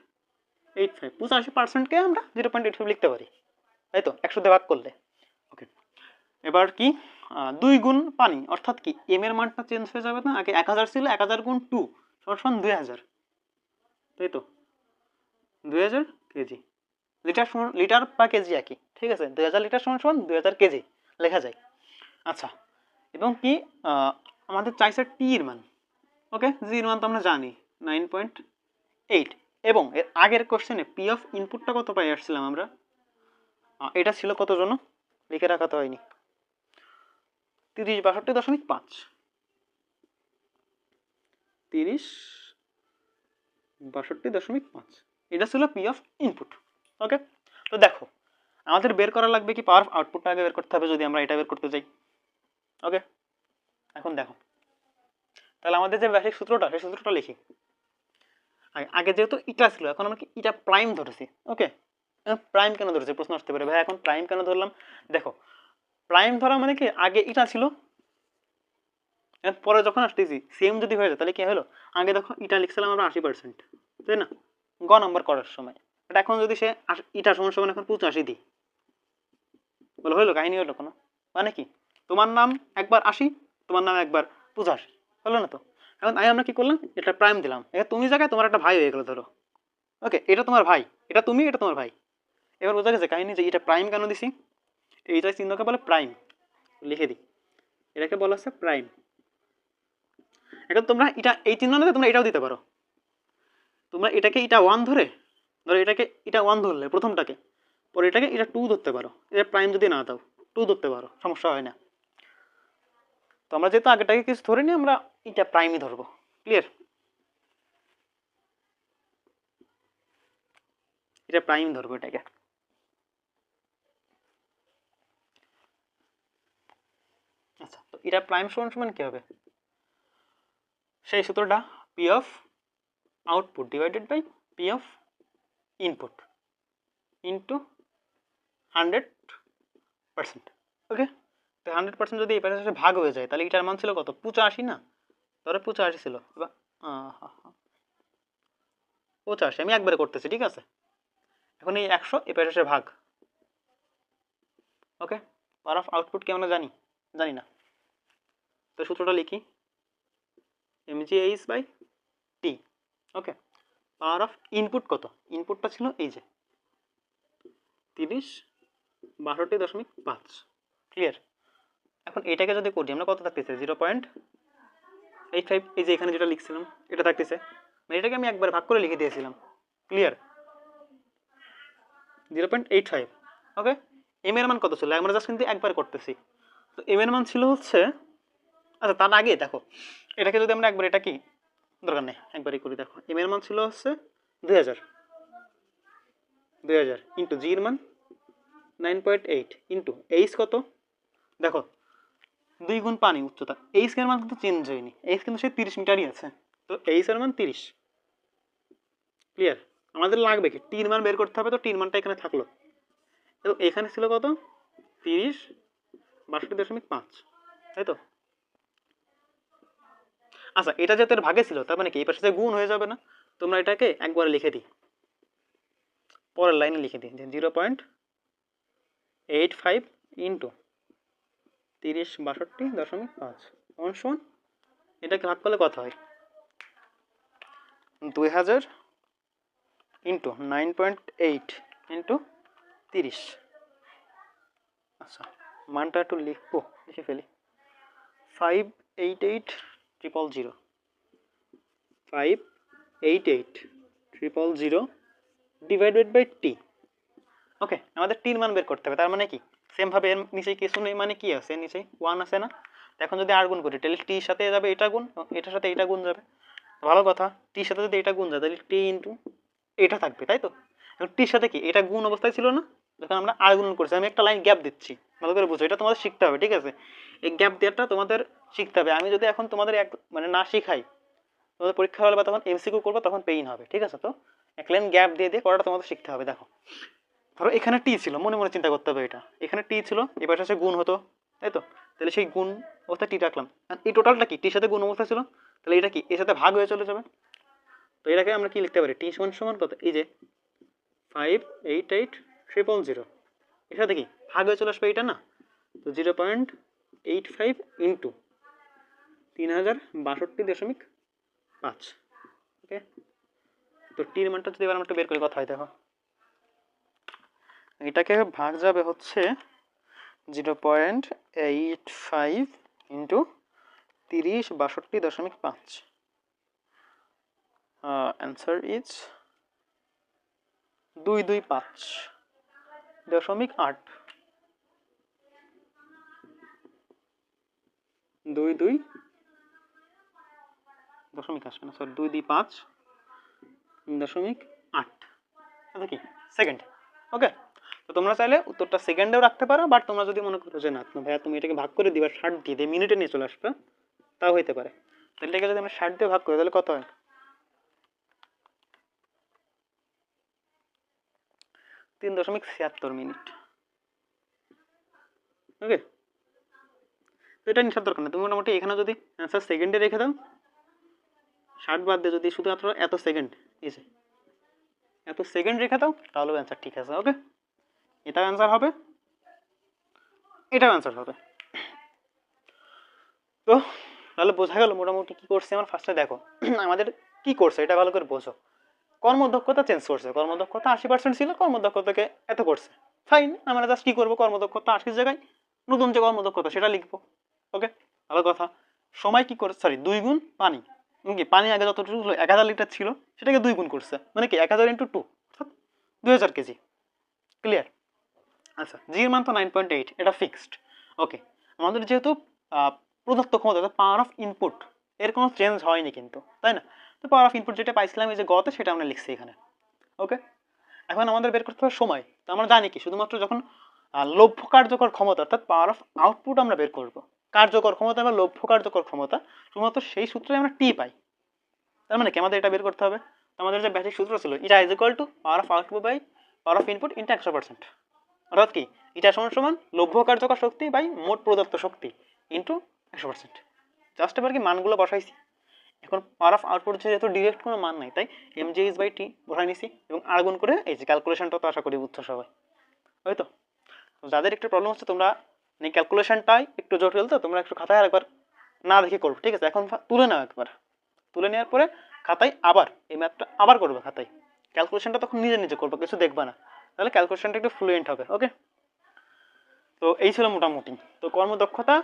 85%কে আমরা 0.85 লিখতে পারি, তাই তো 100 দিয়ে ভাগ করলে। ওকে, এবার কি 2 গুণ পানি অর্থাৎ কি এম এর মানটা চেঞ্জ হয়ে যাবে না, আগে 1000 ছিল, 1000 গুণ 2 সমান 2000, তাই তো 2000 কেজি। লিটার সমান লিটার বা কেজি একই, ঠিক আছে, 2000 লিটার সমান সমান 2000 কেজি লেখা যায়। আচ্ছা, এবং কি আমাদের চাইছে টি এর মান। ওকে, জি এর মান তো আমরা জানি 9.8, এবং এর আগের কোশ্চেনে পি অফ ইনপুটটা কত পাই আসছিলাম আমরা, এটা ছিল কত জন লিখে রাখা তো হয়নি, 3062.5, 3062.5, এটা ছিল পি অফ ইনপুট। ওকে, তো দেখো আমাদের বের করা লাগবে কি পাওয়ার অফ আউটপুটটা আগে বের করতে হবে যদি আমরা এটা বের করতে চাই। ওকে, এখন দেখো তাহলে আমাদের যে বেসিক সূত্রটা সেই সূত্রটা লিখি। আগে যেহেতু ইটা ছিল এখন আমরা কি ইটা প্রাইম ধরেছি। ওকে, প্রাইম কেন ধরেছি প্রশ্ন আসতে পারে, ভাই এখন প্রাইম কেন ধরলাম? দেখো প্রাইম ধরা মানে কি আগে ইটা ছিল, পরে যখন আসতেছি সেম যদি হয়ে যায় তাহলে কি হলো, আগে দেখো ইটা লিখছিলাম আমরা 80%, তাই না, গ নাম্বার করার সময়, বাট এখন যদি সে ইটা সমান সমান এখন 85 দিই, বলে হইলো কাহিনী হইলো কোনো, মানে কি তোমার নাম একবার 80, তোমার নাম একবার 85, হলো না তো? এখন আমরা কি করলাম, এটা প্রাইম দিলাম, এটা তুমি জায়গায় তোমার একটা ভাই হয়ে গেলো ধরো। ওকে, এটা তোমার ভাই, এটা তুমি, এটা তোমার ভাই। এবার বোঝা গেছে কাহিনী যে এটা প্রাইম কেন দিছি, এইটা চিহ্নকে বলে প্রাইম, লিখে দিই, এটাকে বলা হচ্ছে প্রাইম। এখন তোমরা এটা এই চিহ্ন না তোমরা এটাও দিতে পারো, তোমরা এটাকে এটা 1 ধরে, ধরো এটাকে এটা 1 ধরলে প্রথমটাকে, পরে এটাকে এটা 2 ধরতে পারো, এটা প্রাইম যদি না দাও 2 ধরতে পারো, সমস্যা হয় না। তো আমরা যেহেতু আগেটাকে কিছু ধরে নিই আমরা এটা প্রাইমই ধরবো। ক্লিয়ার? এটা প্রাইম ধরবো এটাকে। আচ্ছা, তো এটা প্রাইম সমান সমান কি হবে, সেই সূত্রটা p of output divided by p of input into 100%। Okay, তো 100% যদি এই পাশে ভাগ হয়ে যায় তাহলে এটার মান ছিল কত 85 না, ধরো 85 ছিল, এবার 85 আমি একবারে করতেছি, ঠিক আছে, এখন এই 100 এই পাশে ভাগ। ওকে, পাওয়ার অফ আউটপুট কি আমরা জানি? জানি না, তো সূত্রটা লিখি mgh by t. Okay, power of input কত, ইনপুটটা ছিল এই যে 3062.5। ক্লিয়ার? এখন এটাকে যদি করি আমরা কত থাকতেছে 0.85, এই যে এখানে যেটা লিখছিলাম এটা থাকতেছে, মানে এটাকে আমি একবার ভাগ করে লিখে দিয়েছিলাম। ক্লিয়ার? 0.85। ওকে, এম এর মান কত ছিল আমরা জাস্ট কিন্তু একবার করতেছি, তো এম এর মান ছিল হচ্ছে, আচ্ছা তার আগে দেখো এটাকে যদি আমরা একবার, এটা কি দরকার নেই একবারই করি, দেখো এম এর মান ছিল হচ্ছে 2000, 2000 ইন্টু জি এর মান 9.8 ইন্টু এইচ কত, দেখো 2 গুণ পানি উচ্চতা, এইচ এর মান কিন্তু চেঞ্জ হয়নি, এইচ কিন্তু সে 30 মিটারই আছে, তো এইচ এর মান 30। ক্লিয়ার? আমাদের লাগবে কি টির মান বের করতে হবে, তো টির মানটা এখানে থাকলো, তো এখানে ছিল কত 30/62.5, তাই তো? আচ্ছা, এটা যেহেতু এর ভাগে ছিল তার মানে কি এই পাশে গুণ হয়ে যাবে না, তোমরা এটাকে একবার লিখে দিই, পরের লাইনে লিখে দিই যে 0.85 ইন্টু 30/62.5 সমান, এটাকে ভাগ করলে কত হয় 2000 ইন্টু 9.8 ইন্টু 30। আচ্ছা, মানটা একটু লিখে ফেলি। 588,000 588,000 ডিভাইডেড বাই টি। ওকে, আমাদের টির মান বের করতে হবে। তার মানে কি, সেম ভাবে এর নিচে কিছু নেই, মানে কি আছে নিচে 1 আছে না। এখন যদি আর গুণ করি তাহলে টির সাথে যাবে এটা গুণ, এটার সাথে এটা গুণ যাবে। ভালো কথা, টির সাথে যদি এটা গুণ যায় তাহলে টি ইন্টু এটা থাকবে, তাই তো। এখন টির সাথে কি এটা গুণ অবস্থায় ছিল না, যখন আমরা আর গুণ করছি। আমি একটা লাইন গ্যাপ দিচ্ছি, ভালো করে বুঝো, এটা তোমাদের শিখতে হবে, ঠিক আছে। এই গ্যাপ দেওয়াটা তোমাদের শিখতে হবে। আমি যদি এখন তোমাদের মানে না শিখাই, তোমাদের পরীক্ষা হলে বা তখন এমসিকিউ করবো, তখন পেইন হবে, ঠিক আছে। তো এক লাইন গ্যাপ দিয়ে করাটা তোমাদের শিখতে হবে। দেখো, ধরো এখানে টি ছিল, মনে মনে চিন্তা করতে হবে, এটা এখানে টি ছিল, এবার সে গুণ হতো, তাই তো। তাহলে সেই গুণ অবস্থায় টি রাখলাম। এই টোটালটা কি টির সাথে গুণ অবস্থা ছিল, তাহলে এটা কি এর সাথে ভাগ হয়ে চলে যাবে। তো এটাকে আমরা কি লিখতে পারি, টি সমান সমান কত, এই যে 588,000 এর সাথে কি ভাগ হয়ে চলে আসবে এটা না। তো 0.85 ইন্টু 3062.5। ওকে, তো টির মানটা যদি এবার আমরা একটু বের করি, কথা হয় দেখো, এটাকে ভাগ যাবে হচ্ছে 0.85 ইন্টু 3062.5। Answer is 225.8। 22 আসবে না, সরি 225.8, আচ্ছা কি সেকেন্ড। ওকে, তো তোমরা চাইলে উত্তরটা সেকেন্ডেও রাখতে পারো, বাট তোমরা যদি মনে করো যে না ভাইয়া তুমি এটাকে ভাগ করে দিবা 60 দিয়ে মিনিটে নিয়ে চলে আসবে, তাও হইতে পারে। তাহলে এটাকে যদি আমরা 60 দিয়ে ভাগ করি তাহলে কত হয়, 3.76 মিনিট। ওকে, তো এটা নিশার দরকার না, তুমি মোটামুটি এখানে যদি অ্যান্সার সেকেন্ডে রেখে দাও, 60 বাদ দিয়ে যদি শুধুমাত্র এত সেকেন্ড রেখে দাও, তাহলে অ্যান্সার ঠিক আছে। ওকে, এটাও অ্যান্সার হবে, এটাও অ্যান্সার হবে। তো তাহলে বোঝা গেল মোটামুটি কি করছে আমার। ফার্স্টে দেখো আমাদের কি করছে এটা ভালো করে বোঝো। কর্মদক্ষতা চেঞ্জ করছে, কর্মদক্ষতা 80% ছিল, কর্মদক্ষতাকে এত করছে, ফাইন। আমরা জাস্ট কি করবো, কর্মদক্ষতা 80 জায়গায় নতুন যে কর্মদক্ষতা সেটা লিখবো। ওকে, ভালো কথা। সময় কি করছে, সরি 2 গুণ পানি, কি পানি আগে যতটুকু ছিল 1000 লিটার ছিল, সেটাকে 2 গুণ করছে, মানে কি 1000 ইন্টু 2 অর্থাৎ 2000 কেজি। ক্লিয়ার? আচ্ছা, জির মান তো 9.8, এটা ফিক্সড। ওকে, আমাদের যেহেতু প্রদত্ত ক্ষমতা, পাওয়ার অফ ইনপুট, এর কোনো চেঞ্জ হয়নি কিন্তু, তাই না। তো পাওয়ার অফ ইনপুট যেটা পাইছিলাম এই যে গতে, সেটা আমরা লিখছি এখানে। ওকে, এখন আমাদের বের করতে হবে সময়। তো আমরা জানি কি শুধুমাত্র যখন লভ্য কার্যকর ক্ষমতা অর্থাৎ পাওয়ার অফ আউটপুট আমরা বের করব, কার্যকর ক্ষমতা বা লভ্য কার্যকর ক্ষমতা, শুধুমাত্র সেই সূত্রে আমরা টি পাই। তার মানে কি আমাদের এটা বের করতে হবে। আমাদের যে বেসিক সূত্র ছিল, এটা is equal to power of output by power of input into 100%। অর্থাৎ কি, এটা সমান সমান লভ্য কার্যকর শক্তি বাই মোট প্রদত্ত শক্তি ইন্টু 100%। জাস্ট এবার কি মানগুলো বসাইছি। এখন পাওয়ার অফ আউটপুট যেহেতু ডিরেক্ট কোনো মান নাই, তাই এমজিএইচ বাই টি বসাই নিছি এবং আর গুণ করে এই যে ক্যালকুলেশনটা তো আশা করি বুঝছো সবাই, ওই তো। যাদের একটু প্রবলেম হচ্ছে, তোমরা এই ক্যালকুলেশনটাই একটু জটিল, তো তোমরা একটু খাতায় একবার না দেখে করবো, ঠিক আছে। এখন তুলে নাও, একবার তুলে নেওয়ার পরে খাতায় আবার এই ম্যাথটা আবার করবে খাতায়। ক্যালকুলেশনটা তখন নিজে নিজে করবে, কিছু দেখবা না, তাহলে ক্যালকুলেশনটা একটু ফ্লুয়েন্ট হবে। ওকে, তো এই ছিল মোটামুটি। তো কর্মদক্ষতা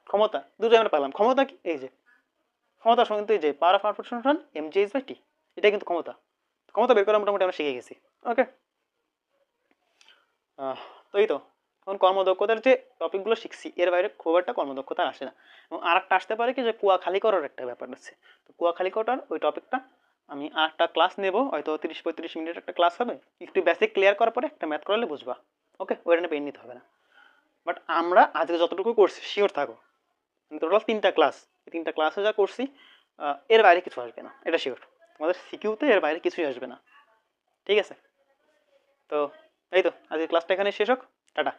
ক্ষমতা দুটো আমরা পেলাম। ক্ষমতা কি, এই যে ক্ষমতা কিন্তু এই যে পাওয়ার অফ আউটপুট সমান এমজিএইচ বাই টি, এটা কিন্তু ক্ষমতা। ক্ষমতা বের করা মোটামুটি আমরা শিখে গেছি। ওকে, তো এই তো এখন কর্মদক্ষতার যে টপিকগুলো শিখছি, এর বাইরে খুব একটা কর্মদক্ষতা আসে না। এবং আর একটা আসতে পারে কি, যে কুয়া খালি করার একটা ব্যাপার আছে। তো কুয়া খালি করার ওই টপিকটা আমি আর একটা ক্লাস নেবো, হয়তো 30-35 মিনিটের একটা ক্লাস হবে। একটু বেসিক ক্লিয়ার করার পরে একটা ম্যাথ করালে বুঝবা। ওকে, ওইটা নিয়ে পেন নিতে হবে না। বাট আমরা আজকে যতটুকু করছি শিওর থাকো, টোটাল 3টা ক্লাস, এই 3টা ক্লাসে যা করছি এর বাইরে কিছু আসবে না, এটা শিওর। তোমাদের সিকিউতে এর বাইরে কিছুই আসবে না, ঠিক আছে। তো এই তো আজকে ক্লাসটা এখানে শেষ হোক, টাটা।